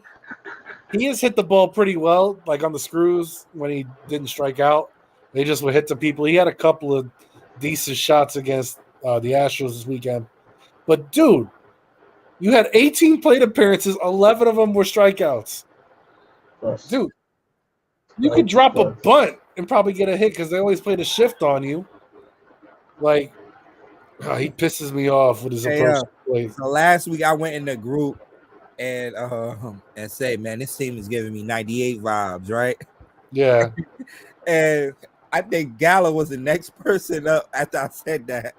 he has hit the ball pretty well, like on the screws when he didn't strike out. They just would hit to people. He had a couple of decent shots against the Astros this weekend. But, dude, you had 18 plate appearances. 11 of them were strikeouts. Dude, you could drop a bunt and probably get a hit because they always play the shift on you. Like, he pisses me off with his approach. So last week I went in the group and said, man, this team is giving me 98 vibes, right? Yeah. And I think Gallo was the next person up after I said that.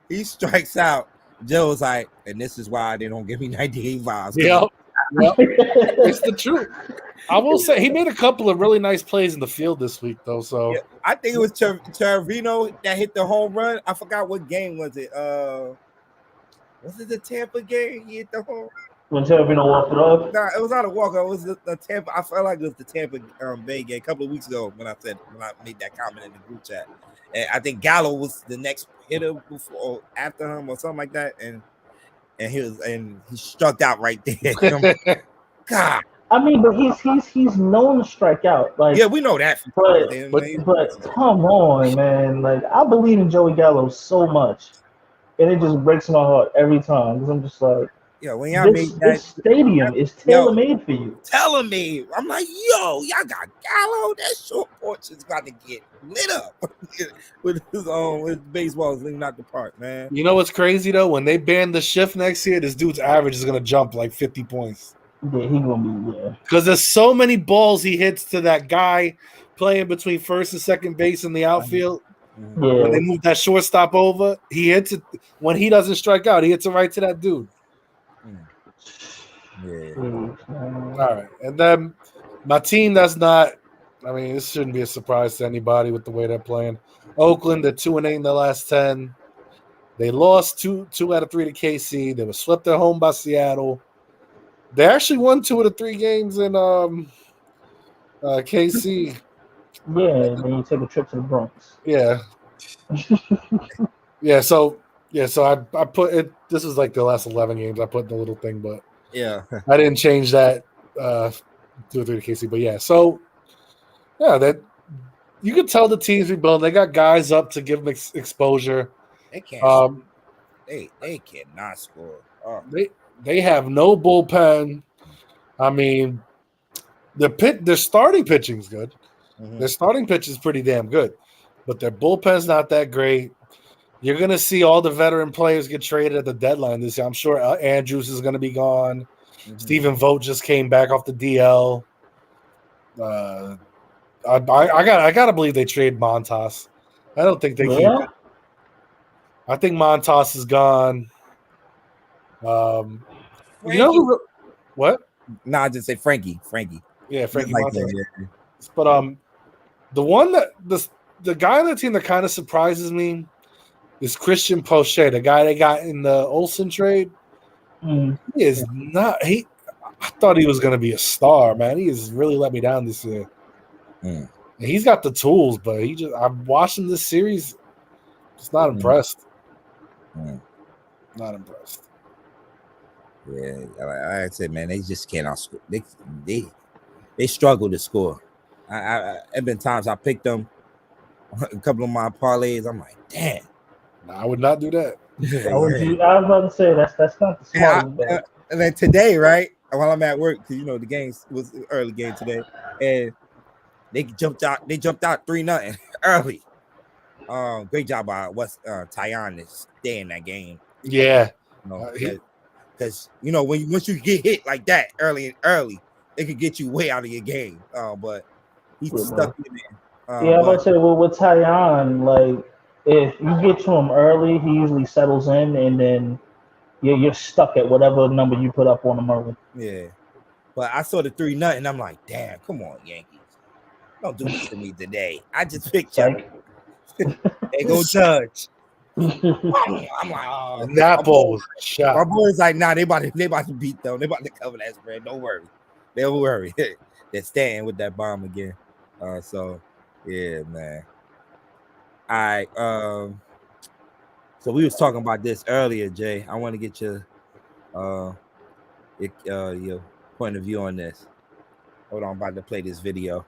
He strikes out. Joe was like, and this is why they don't give me 98 vibes. Yep. It's the truth. I will say he made a couple of really nice plays in the field this week, though. So yeah, I think it was Chervino that hit the home run. I forgot what game was it. Was it the Tampa game? He hit the home run. When Chervino walked it off? Nah, it was not a walk. It was the Tampa. I felt like it was the Tampa Bay game a couple of weeks ago when I made that comment in the group chat. And I think Gallo was the next hitter before after him or something like that. And he struck out right there. God. I mean, but he's known to strike out. Like, yeah, we know that. But come on, man. Like, I believe in Joey Gallo so much, and it just breaks my heart every time because I'm just like, yeah, when y'all made that this stadium is tailor made for you. Telling me, I'm like, yo, y'all got Gallo. That short porch is about to get lit up with his baseball is leaving out the park, man. You know what's crazy though? When they ban the shift next year, this dude's average is gonna jump like 50 points. Yeah, he's gonna be because there's so many balls he hits to that guy playing between first and second base in the outfield. Yeah. When they move that shortstop over, he hits it when he doesn't strike out. He hits it right to that dude. Yeah. All right, and then my team. That's not. I mean, this shouldn't be a surprise to anybody with the way they're playing. Oakland, they're 2-8 in the last 10. They lost two out of 3 to KC. They were swept at home by Seattle. They actually won 2 of the 3 games in KC. Yeah, and then you take a trip to the Bronx. Yeah. So I put it. This is like the last 11 games I put in the little thing, but yeah, I didn't change that 2 or 3 to KC. But yeah, so yeah, that you can tell the teams rebuild. They got guys up to give them exposure. They can't. They cannot score. Oh. They have no bullpen. I mean, their starting pitching's good. Mm-hmm. Their starting pitch is pretty damn good, but their bullpen's not that great. You're going to see all the veteran players get traded at the deadline this year. I'm sure Andrews is going to be gone. Mhm. Stephen Vogt just came back off the DL. I gotta believe they trade Montas. I don't think they keep it. I think Montas is gone. You know who, what? No, I just say Frankie. Yeah, Frankie Like Montas. that, yeah. But the one that the guy on the team that kind of surprises me is Christian Poche, the guy they got in the Olsen trade. Mm. He is not. I thought he was going to be a star, man. He has really let me down this year. Mm. And he's got the tools, but I'm watching this series, just not impressed. Mm. Not impressed. Yeah, like I said, man, they just cannot score. They struggle to score. There have been times I picked them a couple of my parlays. I'm like, damn. No, I would not do that. I was about to say that's not the smartest bet. And then today, right, while I'm at work, because the game was an early game today, and they jumped out 3-0 early. Great job by Tyon to stay in that game. Yeah. Because once you get hit like that early, it could get you way out of your game. But he's stuck in there. Yeah, I'm about to say, well, with Tyon, like, if you get to him early, he usually settles in, and then you're stuck at whatever number you put up on him early. Yeah. But I saw the 3-0, and I'm like, damn, come on, Yankees. Don't do this to me today. I just picked you. They go Judge. I'm like, oh, that ball was shot. My boy's like, nah, they about to beat them. They about to cover that spread. Don't worry. They're staying with that bomb again. So yeah, man. All right. So we was talking about this earlier, Jay. I want to get your point of view on this. Hold on, I'm about to play this video.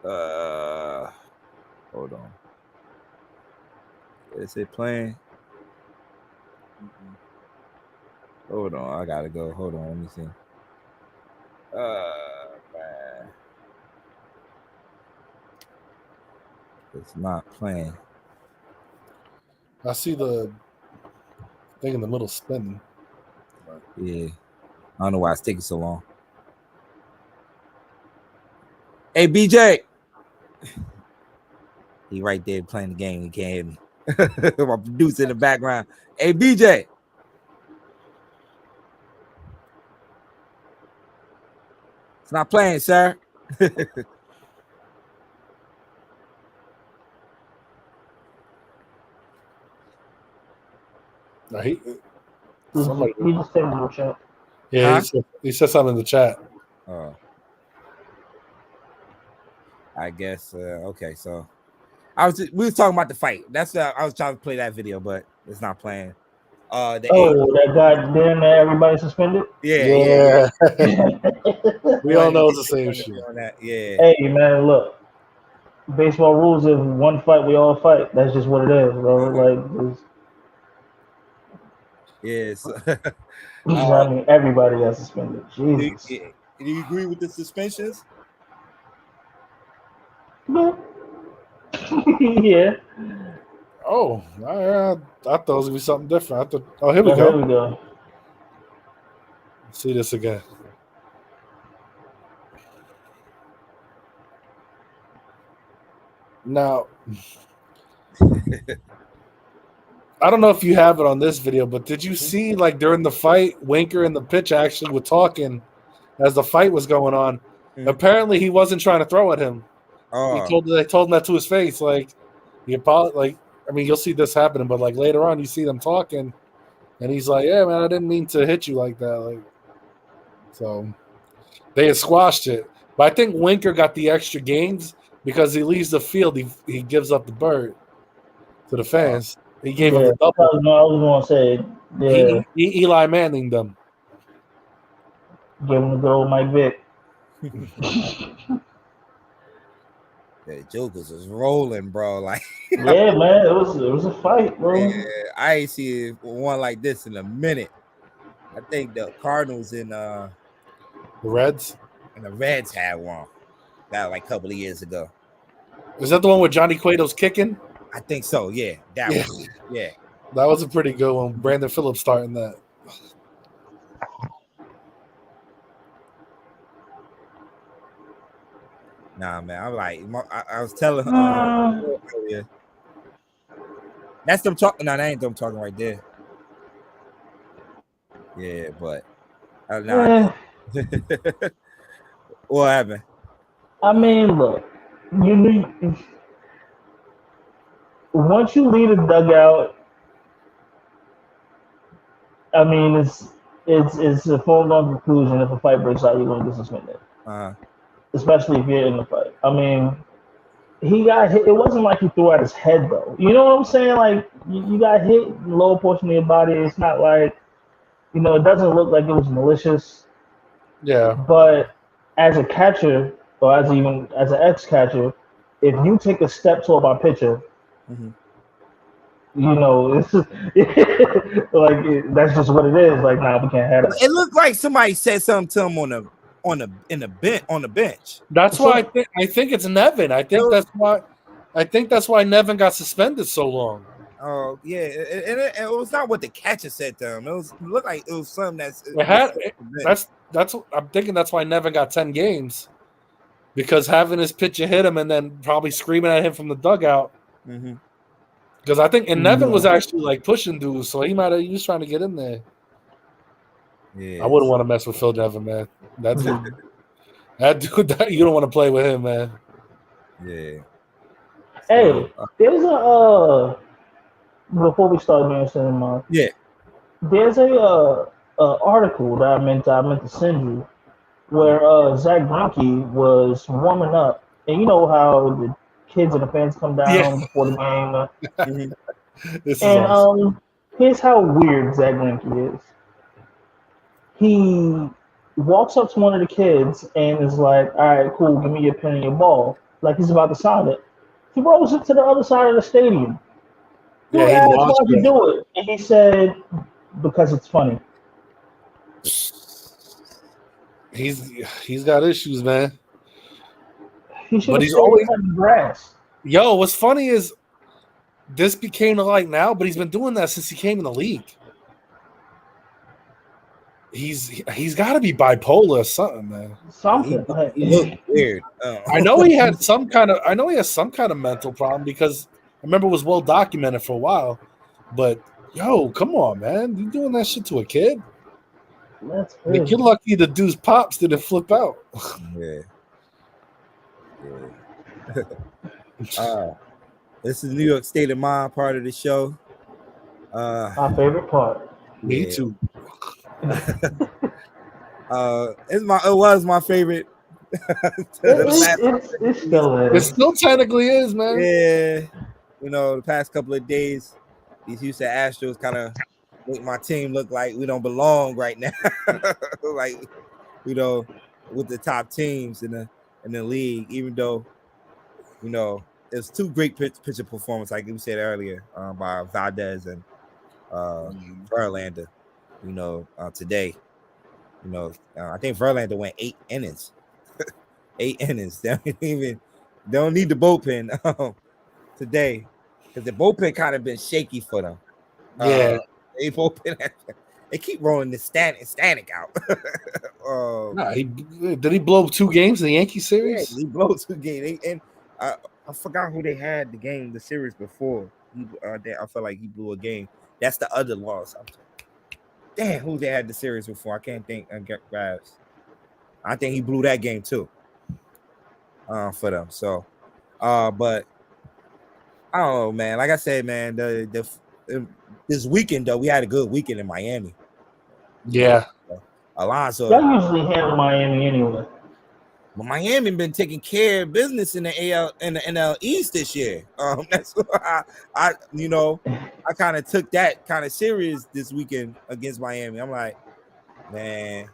Hold on. Is it playing? Hold on, I gotta go. Hold on, let me see. Man. It's not playing. I see the thing in the middle spinning. Yeah. I don't know why it's taking so long. Hey, BJ. He right there playing the game. He can't hear me. My producer in the background. Hey, BJ. It's not playing, sir. No, he just said in the chat. Yeah, he said something in the chat. Oh. I guess okay, so we was talking about the fight. That's I was trying to play that video, but it's not playing. That guy damn that everybody suspended? Yeah. We all know it's the same shit. Yeah. Hey man, look. Baseball rules is one fight, we all fight. That's just what it is, bro. Like yes. I mean everybody got suspended. Jesus. Do you agree with the suspensions? Yeah. Yeah. Oh, I thought it was gonna be something different. Here we go. Here we go. Let's see this again. Now, I don't know if you have it on this video, but did you see, like, during the fight, Winker and the pitch actually were talking as the fight was going on? Mm-hmm. Apparently, he wasn't trying to throw at him. Oh. They told him that to his face. Like, I mean, you'll see this happening, but like later on, you see them talking, and he's like, "Yeah, man, I didn't mean to hit you like that." Like, so they had squashed it. But I think Winker got the extra games because he leaves the field. He gives up the bird to the fans. He gave him the double. I was going to say, yeah. He Eli Manning them. Give him the good old Mike Vick. The Jokers was rolling, bro. Like, yeah, man, it was a fight, bro. Yeah, I ain't see one like this in a minute. I think the Cardinals and the Reds had one that like a couple of years ago. Is that the one with Johnny Cueto's kicking? I think so. Yeah, that one. Yeah, that was a pretty good one. Brandon Phillips starting that. Nah, man. I'm like, I was telling earlier. That's them talking. No, that ain't them talking right there. Yeah, but what happened? I mean, look, you need once you leave the dugout. I mean, it's a foregone conclusion. If a fight breaks out, you're gonna get suspended. Especially if you're in the fight. I mean, he got hit. It wasn't like he threw out his head though. You know what I'm saying? Like you got hit in the lower portion of your body. It's not like, it doesn't look like it was malicious. Yeah. But as a catcher, or as an ex-catcher, if you take a step toward my pitcher, it's just, like that's just what it is. Like, nah, we can't have it. It looked like somebody said something to him on the bench. That's why I think it's Nevin. I think that's why Nevin got suspended so long. Oh yeah, it was not what the catcher said to him. It looked like it was something that's I'm thinking that's why Nevin got 10 games, because having his pitcher hit him and then probably screaming at him from the dugout. Because I think Nevin was actually like pushing dudes, so he was trying to get in there. Yeah, I wouldn't want to mess with Phil Nevin, man. That dude, you don't want to play with him, man. Yeah. Hey, there's a before we start mentioning there's a article that I meant to send you where Zach Greinke was warming up, and you know how the kids and the fans come down before the game. And here's how weird Zach Greinke is. He walks up to one of the kids and is like, "All right, cool, give me your pen and your ball." Like he's about to sign it. He rolls it to the other side of the stadium. He asked why he do it, and he said, "Because it's funny." He's got issues, man. But he's always on the grass. Yo, what's funny is this became like now, but he's been doing that since he came in the league. He's got to be bipolar or something, man. Something. He looked weird. I know he had some kind of mental problem, because I remember it was well documented for a while. But yo, come on, man, you doing that shit to a kid? That's crazy. You're lucky the dude's pops didn't flip out. Yeah. This is New York State of Mind part of the show. My favorite part. Me too. It was my favorite. It still technically is, man. Yeah, the past couple of days, these Houston Astros kind of make my team look like we don't belong right now. Like, with the top teams in the league, even though, it's two great pitcher performances, like we said earlier, by Valdez and Verlander. Today, I think Verlander went 8 innings. 8 innings. They don't need the bullpen today, because the bullpen kind of been shaky for them. Yeah, they keep rolling the Stanek out. Did he blow 2 games in the Yankee series? Yeah, he blew 2 games, and I forgot who they had the series before. I feel like he blew a game. That's the other loss. Damn, who they had the series before? I can't think. I think he blew that game too. For them. So, but I don't know, man. Like I said, man, this weekend though, we had a good weekend in Miami. Yeah, Alonso. That usually handle Miami anyway. But Miami been taking care of business in the NL East this year. That's why I kind of took that kind of serious this weekend against Miami. I'm like, man,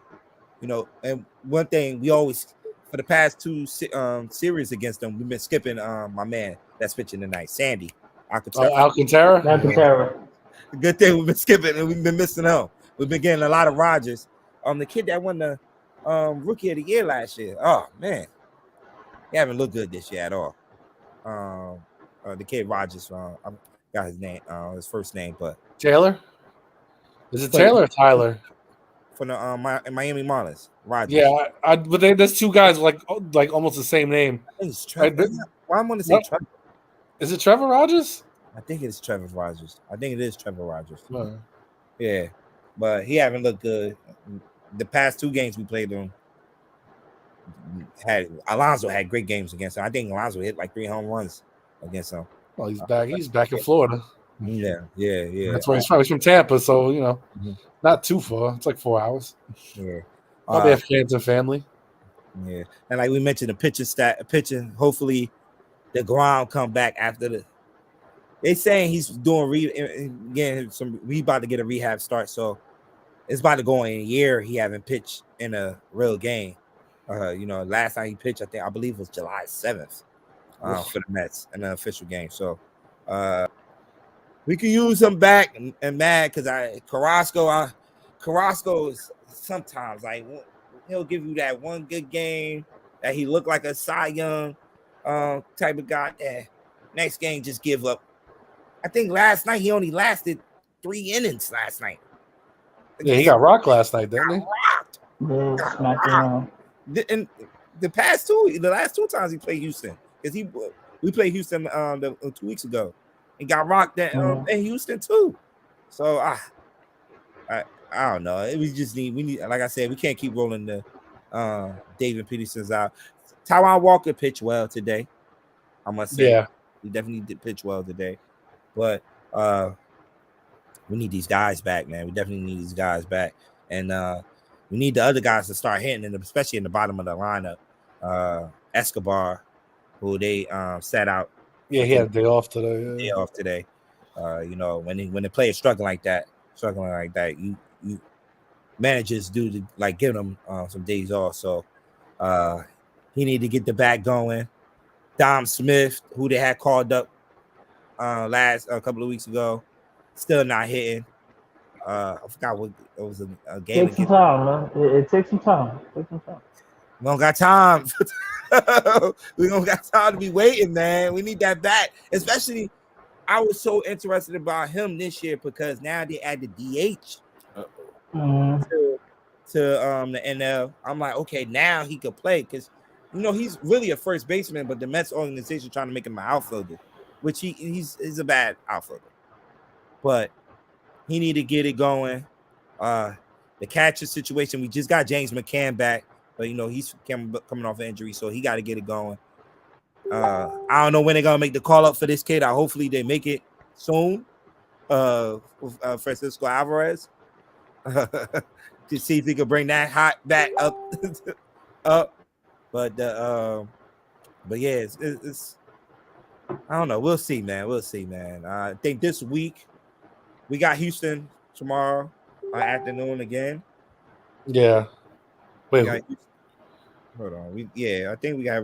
and one thing we always, for the past 2 series against them, we've been skipping my man that's pitching tonight, Sandy Alcantara. Good thing we've been skipping and we've been missing him. We've been getting a lot of Rogers. The kid that won the Rookie of the Year last year. Oh man, he haven't looked good this year at all. the kid Rogers. I got his name, his first name, but Taylor. Is it Taylor or Tyler? From the Miami Marlins, Rogers. Yeah, but there's two guys like almost the same name. I think it's Trevor. Why I'm gonna say Trevor? Is it Trevor Rogers? I think it's Trevor Rogers. I think it is Trevor Rogers. Right. Yeah, but he haven't looked good. The past 2 games we played him, Alonso had great games against him. I think Alonso hit like 3 home runs against him. Well, he's back. He's back in Florida. Yeah. That's where he's from. He's from Tampa, so not too far. It's like 4 hours. Yeah. Probably have kids and family. Yeah, and like we mentioned, the pitching. Hopefully, the ground come back after the. They saying he's doing he about to get a rehab start, so it's about to go in a year. He haven't pitched in a real game. Last time he pitched, I believe it was July 7th for the Mets in an official game. So we can use him back and mad because Carrasco is sometimes like he'll give you that one good game that he looked like a Cy Young type of guy. Next game just give up. I think last night he only lasted 3 innings last night. Yeah, he got rocked last night, didn't he? Yeah, smacked around. And the last 2 times he played Houston, because we played Houston 2 weeks ago and got rocked in Houston too. So I don't know. We need, like I said, we can't keep rolling the David Peterson's out. Taiwan Walker pitched well today, I must say. Yeah, he definitely did pitch well today. But we need these guys back, man. We definitely need these guys back, and we need the other guys to start hitting, especially in the bottom of the lineup. Escobar, who they sat out. Yeah, he had a day off today. Day off today. When the players struggling like that, you managers do to like give them some days off. So he need to get the back going. Dom Smith, who they had called up last a couple of weeks ago, still not hitting. I forgot what it was a game. Takes some time, man. It takes some time. We don't got time. We don't got time to be waiting, man. We need that back. Especially, I was so interested about him this year because now they add the DH to the NL. I'm like, okay, now he could play because he's really a first baseman, but the Mets organization trying to make him an outfielder, which he's a bad outfielder. But he need to get it going. The catcher situation, we just got James McCann back, but he's coming off an injury, so he got to get it going. I don't know when they're gonna make the call up for this kid. Hopefully they make it soon. With Francisco Alvarez to see if he can bring that hot back up. But yeah, it's I don't know. We'll see, man. I think this week we got Houston tomorrow afternoon again. Yeah. Wait. Hold on. I think we got.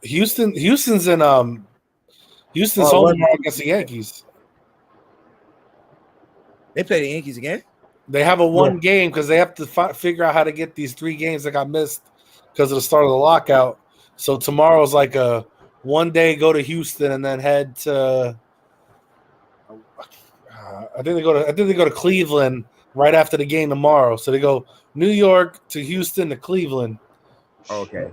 Houston's in Houston's home tomorrow against the Yankees. They play the Yankees again. They have a one game because they have to figure out how to get these 3 games that got missed because of the start of the lockout. So tomorrow's like a 1 day go to Houston and then head to. I think they go to Cleveland right after the game tomorrow. So they go New York to Houston to Cleveland. Okay,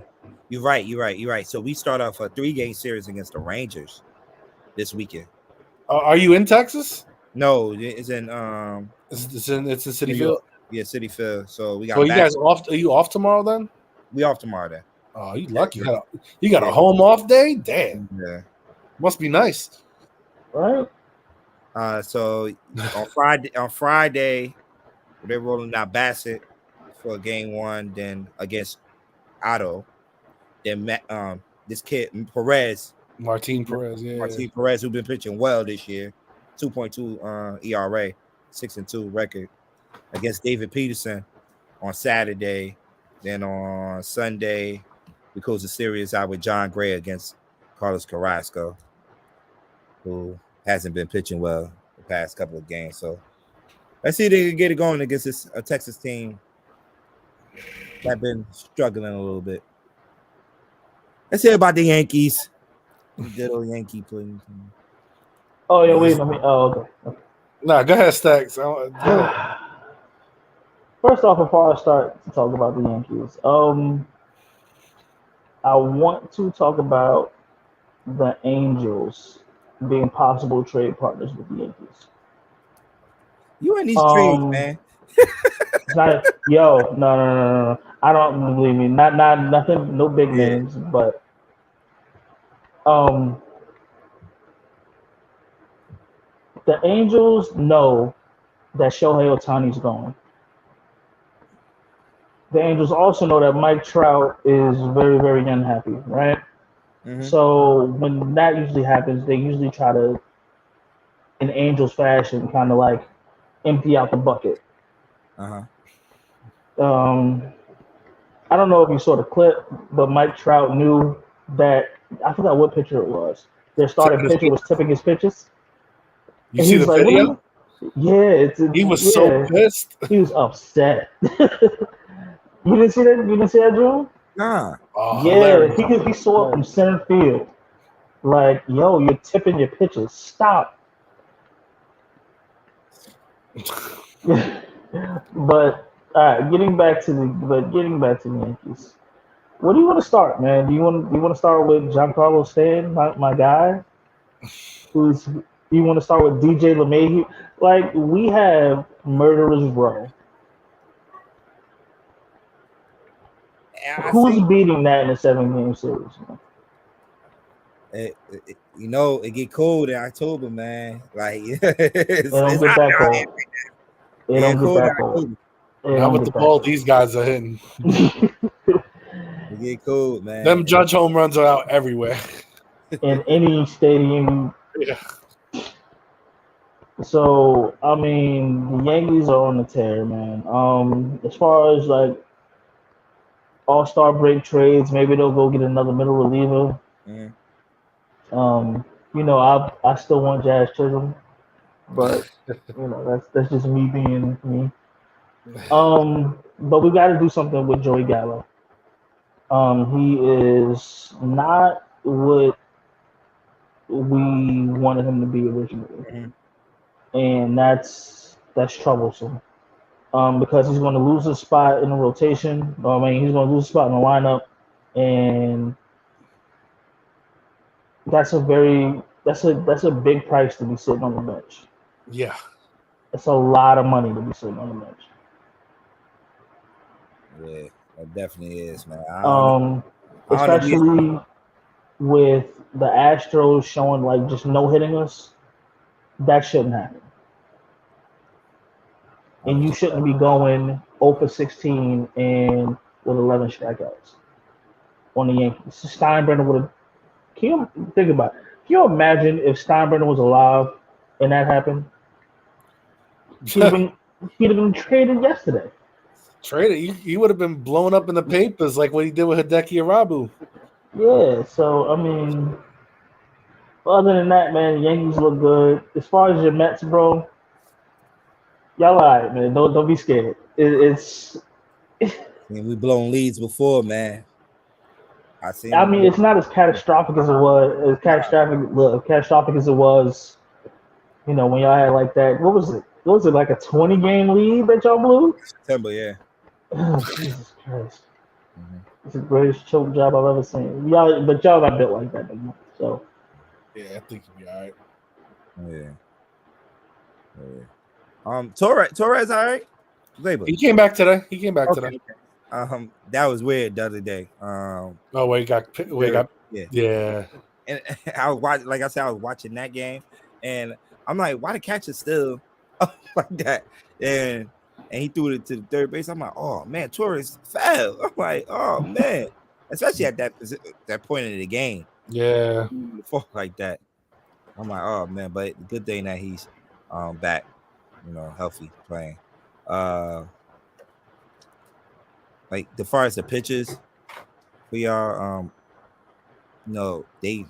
you're right. So we start off a 3-game series against the Rangers this weekend. Are you in Texas? No, it's in it's in Citi Field. Yeah, Citi Field. So we got. So you guys off? Are you off tomorrow then? We off tomorrow then. Oh, you lucky. You got a home off day? Damn. Yeah. Must be nice. Right. So on Friday, they're rolling out Bassett for game 1, then against Otto. Then this kid Martin Perez, who's been pitching well this year, 2.2 ERA, 6-2 record against David Peterson on Saturday. Then on Sunday, we close the series out with John Gray against Carlos Carrasco, who hasn't been pitching well the past couple of games. So let's see if they can get it going against this Texas team that been struggling a little bit. Let's hear about the Yankees. Good old Yankee playing. Oh yeah, wait. Okay. Nah, go ahead, Stacks. First off, before I start to talk about the Yankees, I want to talk about the Angels being possible trade partners with the Yankees. You in these trades, man. It's not no. I don't believe me. Not nothing, no big names, but the Angels know that Shohei Otani's going. The Angels also know that Mike Trout is very, very unhappy, right? Mm-hmm. So when that usually happens, they usually try to, in Angels fashion, kind of like empty out the bucket. I don't know if you saw the clip, but Mike Trout knew that, I forgot what pitcher it was. Their starting pitcher was tipping his pitches. You see the video? Yeah, he was so pissed. He was upset. You didn't see that? You didn't see that, Drew? Nah. Oh, yeah, he saw it from center field. Like, yo, you're tipping your pitches. Stop. But all right, getting back to the Yankees. What do you want to start, man? Do you want to start with Giancarlo Stanton, my guy? Do you want to start with DJ LeMahieu? Like, we have murderers row. Who's beating that in a 7-game series? It get cold in October, man. Like it don't get that cold. It don't get that cold. Not with the ball these guys are hitting. It get cold, man. Them Judge home runs are out everywhere. In any stadium. Yeah. So I mean, the Yankees are on the tear, man. As far as like All-Star break trades, maybe they'll go get another middle reliever. I still want Jazz Chisholm, but that's just me being me. But we got to do something with Joey Gallo. He is not what we wanted him to be originally, and that's troublesome. Because he's going to lose his spot in the rotation. He's going to lose a spot in the lineup, and that's a big price to be sitting on the bench. Yeah, it's a lot of money to be sitting on the bench. Yeah, it definitely is, man. Especially with the Astros showing like just no hitting us, that shouldn't happen. And you shouldn't be going 0-16 and with 11 strikeouts on the Yankees. Steinbrenner would have. Can you think about it? Can you imagine if Steinbrenner was alive and that happened? He'd have been traded yesterday. Traded? He would have been blown up in the papers like what he did with Hideki Arabu. Yeah. So I mean, other than that, man, the Yankees look good. As far as your Mets, bro. Y'all all right, man. Don't be scared. It's. We blown leads before, man. I mean, it's not as catastrophic as it was. Catastrophic as it was. When y'all had like that. What was it? What was it, like a 20-game lead that y'all blew? September, yeah. Oh, Jesus Christ! It's the greatest choke job I've ever seen. Y'all not built like that anymore. So. Yeah, I think you'll be all right. Yeah. Torres, all right? He came back today. Today. That was weird the other day. Yeah. And I was watching, like I said, I was watching that game, and I'm like, why the catcher still up like that? And he threw it to the third base. I'm like, oh man, Torres fell. I'm like, oh man, especially at that point in the game. Yeah, like that. I'm like, oh man, but good thing that he's back, healthy playing. Like as far as the pitchers, we are they've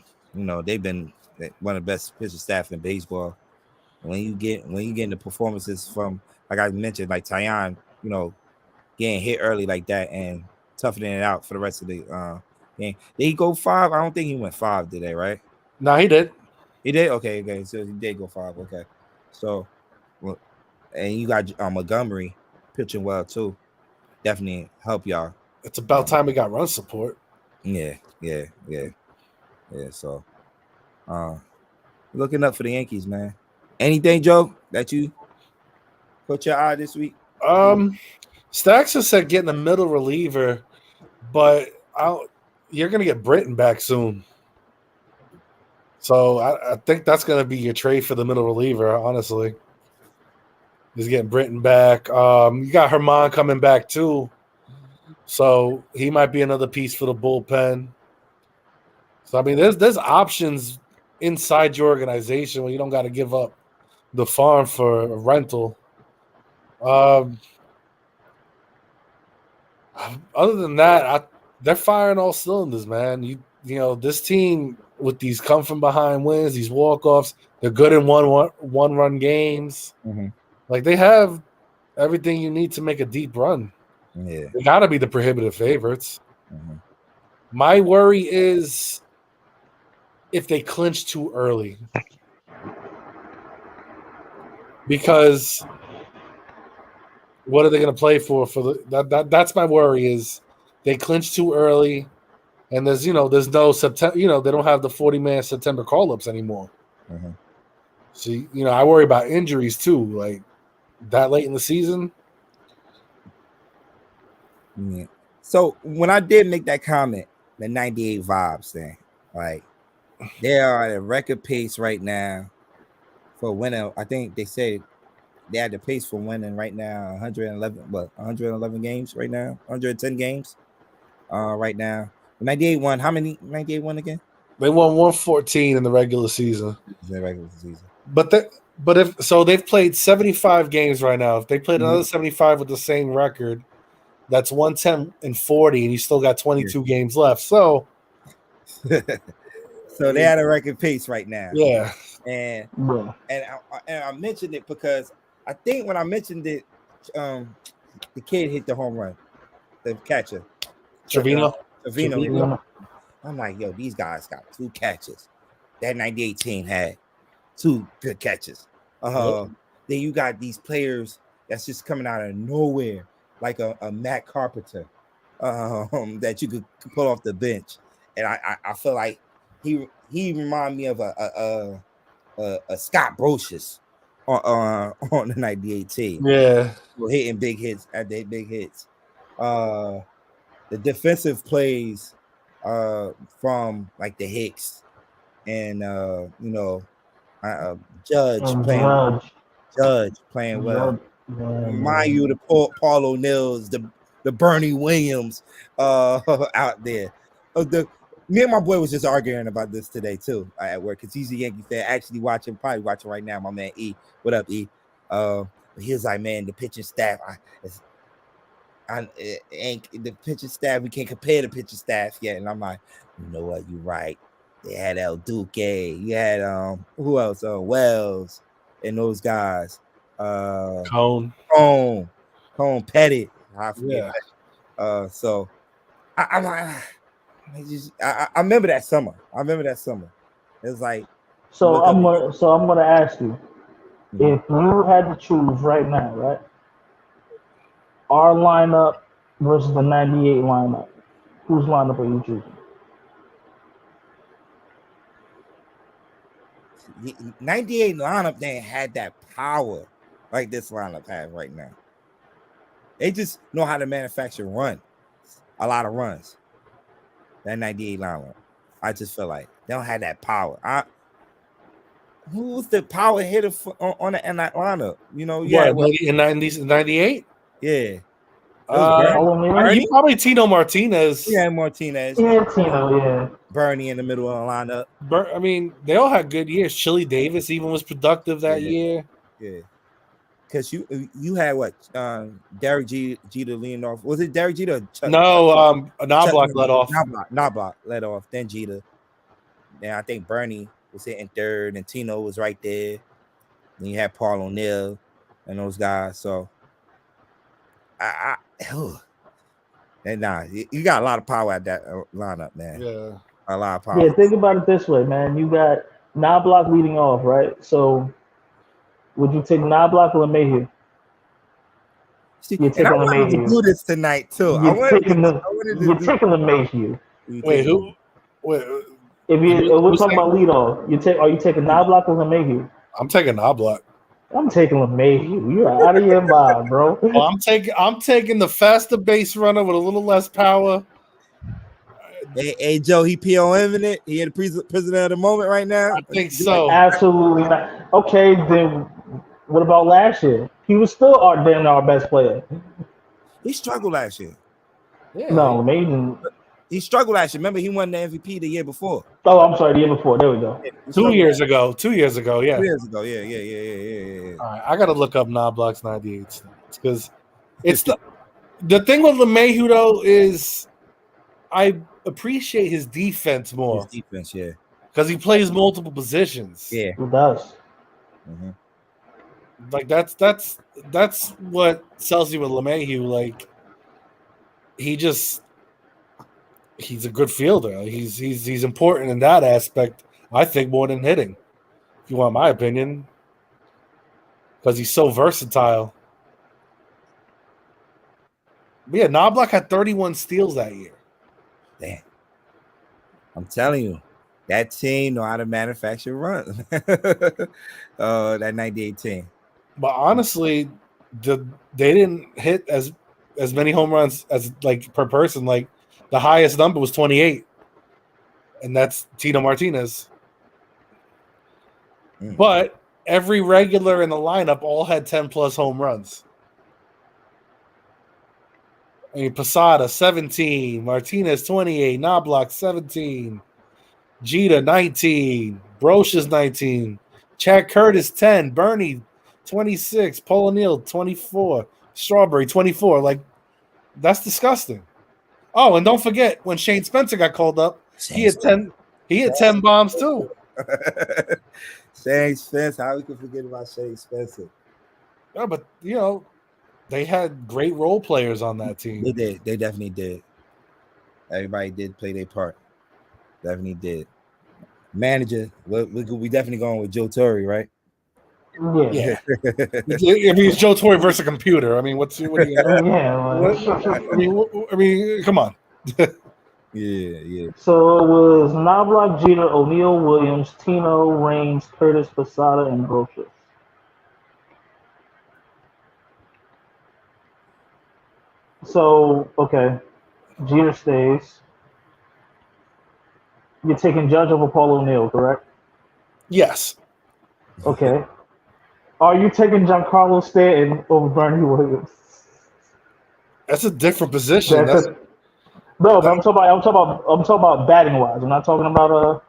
been one of the best pitcher staff in baseball. When you get the performances from, like I mentioned, like Tyon, getting hit early like that and toughening it out for the rest of the game. Did he go 5? I don't think he went 5 today, right? No, he did. He did? Okay. So he did go 5. Okay. So, well, and you got Montgomery pitching well too. Definitely help y'all. It's about time we got run support. Yeah. So, looking up for the Yankees, man. Anything, Joe, that you put your eye this week? Stacks has said getting a middle reliever, but you're gonna get Britton back soon. So I think that's gonna be your trade for the middle reliever, honestly. He's getting Britton back. You got Herman coming back too. So he might be another piece for the bullpen. So I mean, there's options inside your organization where you don't got to give up the farm for a rental. Other than that, they're firing all cylinders, man. You know this team with these come from behind wins, these walk-offs, they're good in one-run games. Mm-hmm. Like they have everything you need to make a deep run. Yeah, they got to be the prohibitive favorites. Mm-hmm. My worry is if they clinch too early, because what are they going to play for that's my worry is they clinch too early, and there's no September, they don't have the 40-man September call-ups anymore. Mm-hmm. So I worry about injuries too, like that late in the season. Yeah. So when I did make that comment, the 98 vibes thing, like they are at a record pace right now for winning. I think they said they had the pace for winning right now 111 games right now, 110 games right now. 98 won. How many 98 won again? They won 114 in the regular season. But they've played 75 games right now. If they played another 75 with the same record, that's 110 and 40, and you still got 22 games left. So they had a record pace right now. Yeah. And I mentioned it because I think when I mentioned it, the kid hit the home run, the catcher. Trevino. I'm like, yo, these guys got 2 catches. That 98 team had 2 good catches. Then you got these players that's just coming out of nowhere, like a Matt Carpenter, that you could pull off the bench. And I feel like he reminded me of a Scott Brocious on the 98 team. Yeah. Hitting big hits at their big hits. The defensive plays from like the Hicks and Judge playing well. Remind you the Paul O'Neills, the Bernie Williams out there. Me and my boy was just arguing about this today too at work because he's a Yankee fan. Actually probably watching right now. My man E, what up E? He was like, man, the pitching staff. The pitching staff. We can't compare the pitching staff yet. And I'm like, you know what? You're right. They had El Duque. You had who else? Wells and those guys. Cone Pettit. I forget. Yeah. So I'm like. I remember that summer. It's like so I'm gonna ask you, if you had to choose right now, right? Our lineup versus the 98 lineup, whose lineup are you choosing? 98 lineup, they had that power like this lineup has right now. They just know how to manufacture a lot of runs. That 98 lineup, I just feel like they don't have that power. Who was the power hitter in that lineup? In 98? Yeah. Probably Tino Martinez. Yeah, Martinez. Yeah, Tino, yeah. Bernie in the middle of the lineup. I mean, they all had good years. Chili Davis even was productive that year. Yeah. Because you had what? Derek Jeter leading off. Was it Derek Jeter? Knobloch led off. Knobloch led off. Then Jeter. Then I think Bernie was hitting third, and Tino was right there. Then you had Paul O'Neill and those guys. So, you got a lot of power at that lineup, man. Yeah. A lot of power. Yeah, think about it this way, man. You got Knobloch leading off, right? So would you take Knobloch or LeMahieu? You're And I taking wanted to LeMahieu. do this tonight too. You're taking LeMahieu. Wait, who? Wait, If we're talking about lead off, are you taking Knobloch or LeMahieu? I'm taking Knobloch. I'm taking LeMahieu. You're out of your mind, bro. Well, I'm taking the faster base runner with a little less power. Hey Joe, he POMing it. He in the prisoner of the moment right now. I think so. Absolutely not. Okay, then what about last year? He was still our best player. He struggled last year. Yeah, no, amazing. He struggled last year. Remember, he won the MVP the year before. Oh, I'm sorry, the year before. There we go. Yeah, 2 years ago. 2 years ago, yeah. 2 years ago, yeah. All right, I gotta look up Knobloch's 98 stats because it's the thing with LeMahieu though is I appreciate his defense more. His defense, yeah, because he plays multiple positions. Yeah, he does. Mm-hmm. Like that's what sells you with LeMahieu. Like he's a good fielder. He's important in that aspect. I think more than hitting, if you want my opinion, because he's so versatile. But yeah, Knobloch had 31 steals that year. Damn, I'm telling you, that team know how to manufacture runs. That 98 team. But honestly, they didn't hit as many home runs as like per person. Like the highest number was 28, and that's Tino Martinez. But every regular in the lineup all had 10 plus home runs. I mean, Posada 17, Martinez 28, Knobloch 17, Jeter 19, Brocious 19, Chad Curtis 10, Bernie 26, Paul O'Neill 24, Strawberry 24. Like, that's disgusting. Oh, and don't forget when Shane Spencer got called up, he had 10 bombs too. Shane Spencer, how we could forget about Shane Spencer? Yeah, but they had great role players on that team. They did. They definitely did. Everybody did play their part. Definitely did. Manager, we definitely going with Joe Torre, right? Yeah. I mean, it's Joe Torre versus a computer. I mean, what are you? I mean, come on. Yeah. So it was Knobloch, Jeter, O'Neill, Williams, Tino, Raines, Curtis, Posada, and Brocious. So, okay, Jeter stays. You're taking Judge over Paul O'Neill, correct? Yes. Okay. Are you taking Giancarlo Stanton over Bernie Williams? That's a different position. No, but I'm talking about batting wise. I'm not talking about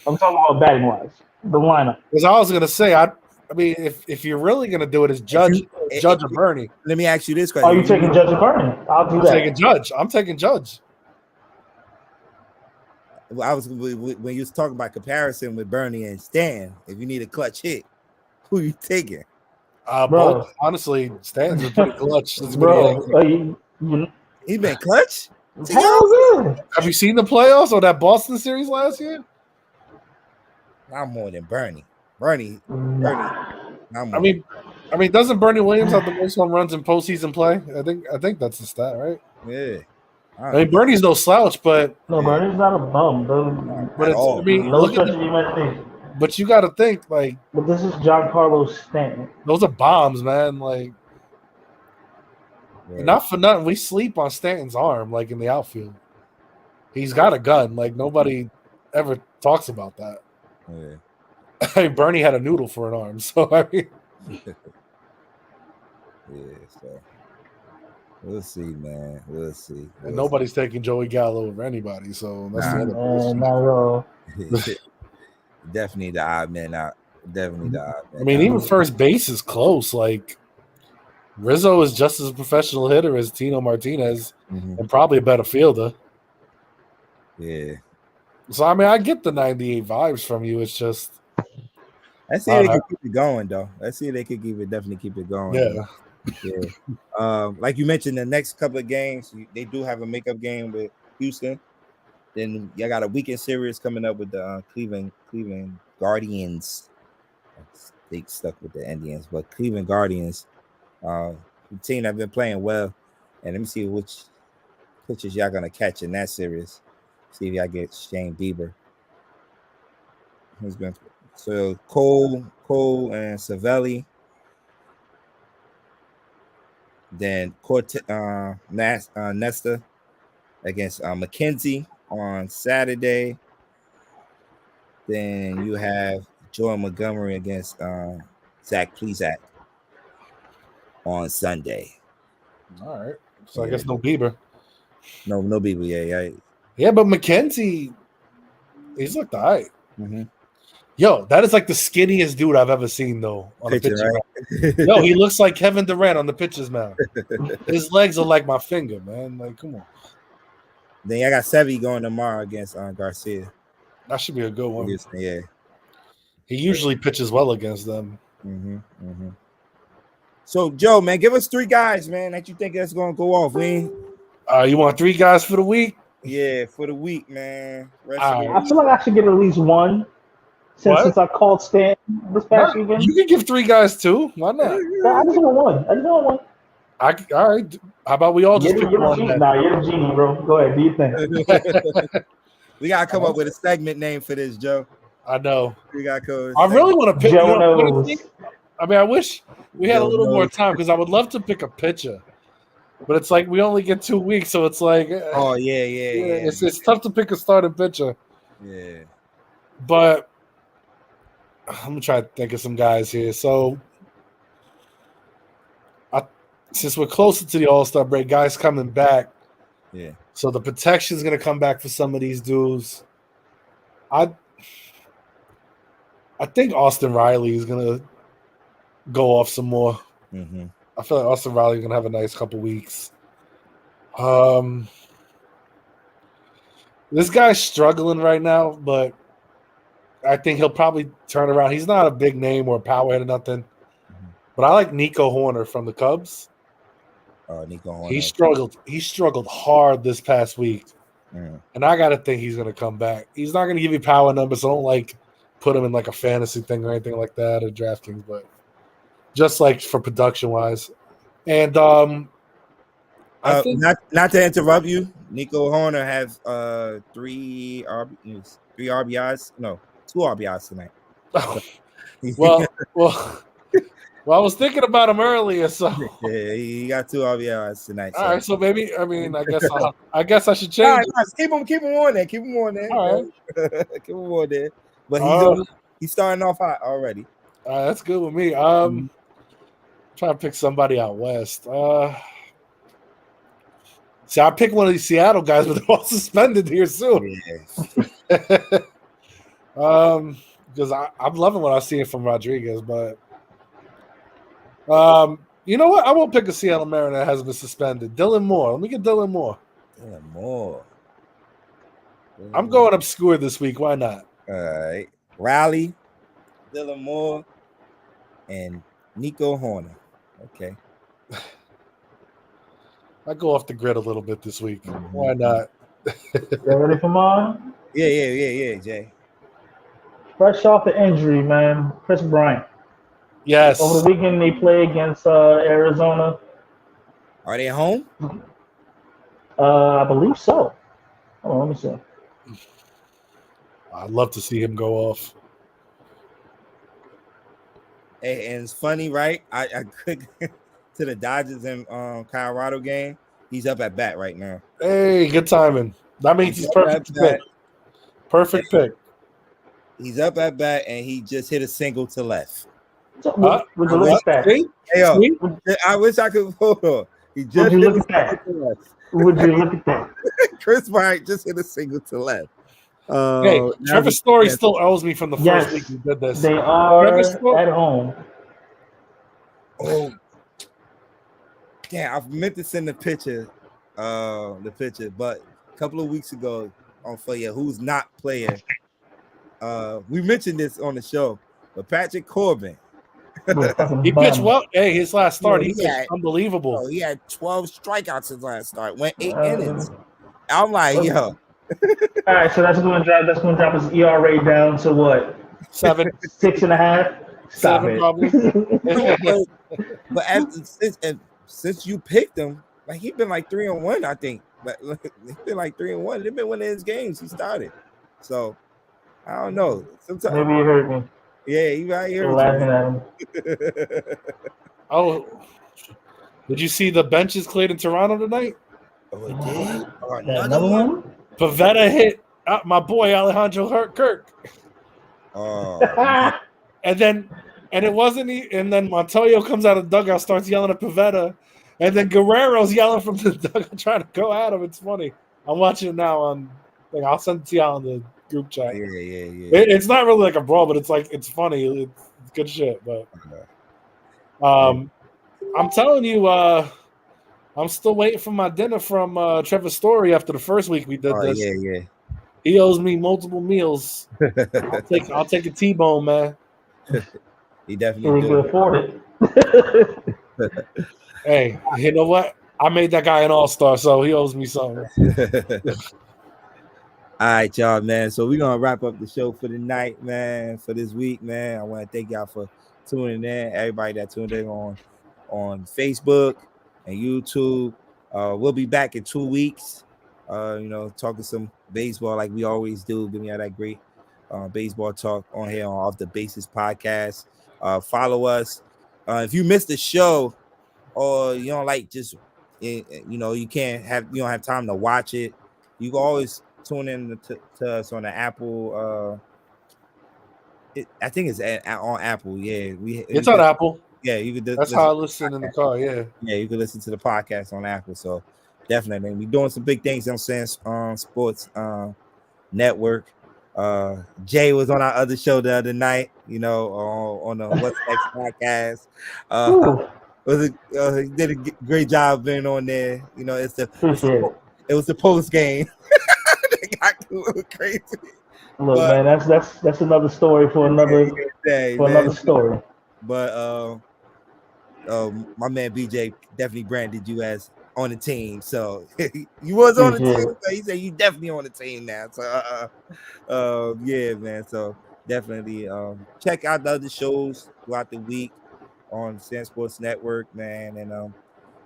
I'm talking about batting wise. The lineup. Because I was gonna say, I mean, if you're really gonna do it, is Judge or Bernie? Let me ask you this question: Are you taking Judge or Bernie? I'll do that. I'm taking Judge. Well, I was when you was talking about comparison with Bernie and Stan. If you need a clutch hit, who you taking? Both. Honestly, Stan's been pretty clutch. Bro, he's been clutch. Hell yeah. Have you seen the playoffs or that Boston series last year? Not more than Bernie. Bernie. I mean, doesn't Bernie Williams have the most home runs in postseason play? I think that's the stat, right? Yeah. I mean, Bernie's no slouch, but Bernie's not a bum. But you got to think like. But this is Giancarlo Stanton. Those are bombs, man. Like, not for nothing, we sleep on Stanton's arm, like in the outfield. He's got a gun. Like nobody ever talks about that. Yeah. I mean, Bernie had a noodle for an arm, so I mean. So we'll see, man. We'll see. And nobody's taking Joey Gallo over anybody, so that's the other question. Not at all. Definitely the odd man out. Definitely the odd man. I mean, even first base is close. Like Rizzo is just as a professional hitter as Tino Martinez, and probably a better fielder. Yeah. So I mean, I get the 98 vibes from you. It's just let's see if they can keep it going, though. Let's see if they can definitely keep it going. Yeah. Like you mentioned, the next couple of games, they do have a makeup game with Houston. Then y'all got a weekend series coming up with the Cleveland Guardians. They stuck with the Indians, but Cleveland Guardians, the team that been playing well. And let me see which pitchers y'all gonna catch in that series. See if y'all get Shane Bieber. Who's been so Cole and Savelli. Then Nesta against McKenzie on Saturday. Then you have Jordan Montgomery against Zach Plesac on Sunday. All right. So I guess no Bieber. No Bieber. Yeah. Yeah, but McKenzie, he's looked all right. Mm-hmm. Yo, that is like the skinniest dude I've ever seen, though, on a pitcher. Right? Yo, he looks like Kevin Durant on the pitcher's mound. His legs are like my finger, man. Like, come on. Then I got Sevy going tomorrow against Garcia. That should be a good one. Yeah. He usually pitches well against them. Mm-hmm. So, Joe, man, give us 3 guys, man, that you think that's going to go off, man. You want 3 guys for the week? Yeah, for the week, man. I feel like I should get at least one since I called Stan this past weekend. You can give 3 guys too. Why not? I just want one. All right. How about we all just pick one? Nah, you're the genie, bro. Go ahead. Do you think? We got to come up with a segment name for this, Joe. I know. We got to come. I really want to pick. Joe I mean, I wish we had a little more time because I would love to pick a pitcher. But it's like we only get 2 weeks, so it's like yeah. It's tough to pick a starting pitcher. Yeah. But I'm gonna try to think of some guys here. So since we're closer to the All-Star break, guys coming back. Yeah. So the protection's gonna come back for some of these dudes. I think Austin Riley is gonna go off some more. Mm-hmm. I feel like Austin Riley is gonna have a nice couple weeks. This guy's struggling right now, but I think he'll probably turn around. He's not a big name or a powerhead or nothing, but I like Nico Horner from the Cubs. Nico Horner. He struggled hard this past week, and I gotta think he's gonna come back. He's not gonna give you power numbers, so don't like put him in like a fantasy thing or anything like that or DraftKings, but just like for production wise. And I think not to interrupt you, Nico Horner has 3 RBIs. No, 2 RBIs tonight. well, I was thinking about him earlier, so yeah, he got 2 RBIs tonight. All right, so maybe I guess I should change. Right, keep him on there. Keep him on there. All right. Keep him on there. But he's starting off hot already. That's good with me. Try to pick somebody out west. See, I picked one of these Seattle guys, but they're all suspended here soon. Yeah. Because I'm loving what I'm seeing from Rodriguez, but you know what? I won't pick a Seattle Mariner that hasn't been suspended. Dylan Moore. Let me get Dylan Moore. I'm going obscure this week. Why not? All right. Riley, Dylan Moore, and Nico Horner. Okay. I go off the grid a little bit this week. Why not? You ready for mine? Yeah, Jay. Fresh off the injury, man. Chris Bryant. Yes. Over the weekend, they play against Arizona. Are they home? I believe so. Oh, let me see. I'd love to see him go off. Hey, and it's funny, right? I clicked to the Dodgers and Colorado game. He's up at bat right now. Hey, good timing. That means he's perfect pick. Perfect pick. He's up at bat, and he just hit a single to left. Would you look at that? Hey, I wish I could. Hold on. He just would you look at that? Would you look at that? Chris Bryant just hit a single to left. Hey, Trevor Story still owes me from the first week we did this. They are at home. Oh, yeah! I meant to send the picture, but a couple of weeks ago on who's not playing. We mentioned this on the show, but Patrick Corbin. He pitched well. Hey, his last start, he pitched unbelievable. He had 12 strikeouts his last start. Went 8 innings. I'm like, All right, so that's going to drop his ERA down to what? 7, 6.5. Stop 7 it. probably. But since you picked him, like he's been like 3-1, I think. But he's been like 3-1. They've been winning his games. He started, so I don't know. Sometimes Maybe you heard me. Yeah, you right here. Laughing at him. Oh, did you see the benches cleared in Toronto tonight? Oh, it did. Oh, Another one. Pavetta hit my boy Alejandro Kirk. Oh. And it wasn't. And then Montoyo comes out of the dugout, starts yelling at Pavetta, and then Guerrero's yelling from the dugout, trying to go at him. It's funny. I'm watching it now on. Like, I'll send it to you on the group chat. Yeah. It's not really like a brawl, but it's funny. It's good shit. But I'm telling you, I'm still waiting for my dinner from Trevor Story after the first week we did this. Yeah. He owes me multiple meals. I'll take a T-bone, man. He definitely can afford it. Hey, you know what? I made that guy an all-star, so he owes me something. All right, y'all, man. So we're gonna wrap up the show for the night, man. For this week, man. I want to thank y'all for tuning in. Everybody that tuned in on Facebook and YouTube. We'll be back in 2 weeks. Talking some baseball like we always do. Giving y'all that great baseball talk on here on Off the Bases podcast. Follow us. If you missed the show or you don't like you don't have time to watch it, you can always tune in to us on the Apple. I think it's on Apple. Yeah, it's on Apple. Yeah, you could. That's how I listen in the car. Yeah, you can listen to the podcast on Apple. So definitely, we're doing some big things on SamzSportz network. Jay was on our other show the other night. On the What's Next podcast. He did a great job being on there. It was the post game. They got a little crazy. Look, man, that's another story for another story. But my man BJ definitely branded you as on the team. So you was on the team. So he said you definitely on the team now. So yeah, man. So definitely check out the other shows throughout the week on SamzSportz Network, man. And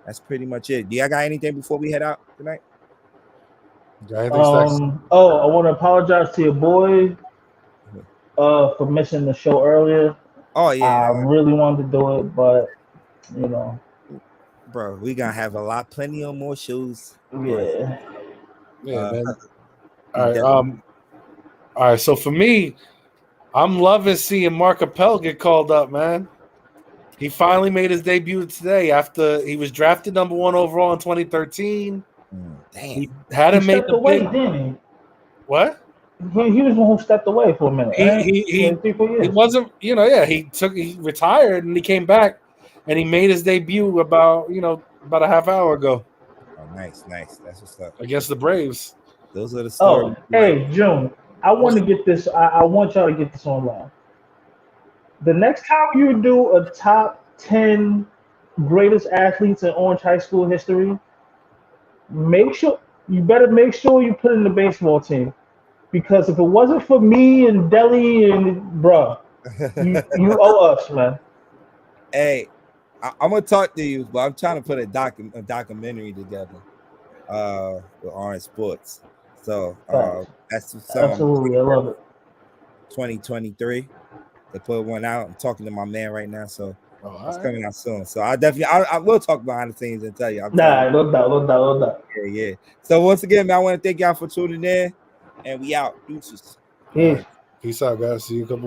that's pretty much it. Do y'all got anything before we head out tonight? I want to apologize to your boy for missing the show earlier. Oh yeah, I really wanted to do it, but bro, we gonna have plenty of more shows. Yeah, man. All right. So for me, I'm loving seeing Mark Appel get called up, man. He finally made his debut today after he was drafted number 1 overall in 2013. Damn. He stepped away, didn't he? What? He was the one who stepped away for a minute. He wasn't, he retired and he came back and he made his debut about a half hour ago. Oh, nice. That's what's up. Against the Braves. Those are the stories. Oh, hey, June, I want to get this. I want y'all to get this online. The next time you do a top 10 greatest athletes in Orange High School history, you better make sure you put in the baseball team. Because if it wasn't for me and Deli and bruh, you owe us, man. Hey, I'm gonna talk to you, but I'm trying to put a documentary together with Orange Sports. So that's absolutely, I love it. 2023, they put one out. I'm talking to my man right now, so it's coming out soon. So I will talk behind the scenes and tell you. No doubt. Yeah. So once again, man, I want to thank y'all for tuning in, and we out. Deuces. Peace. Peace out, guys. See you in a couple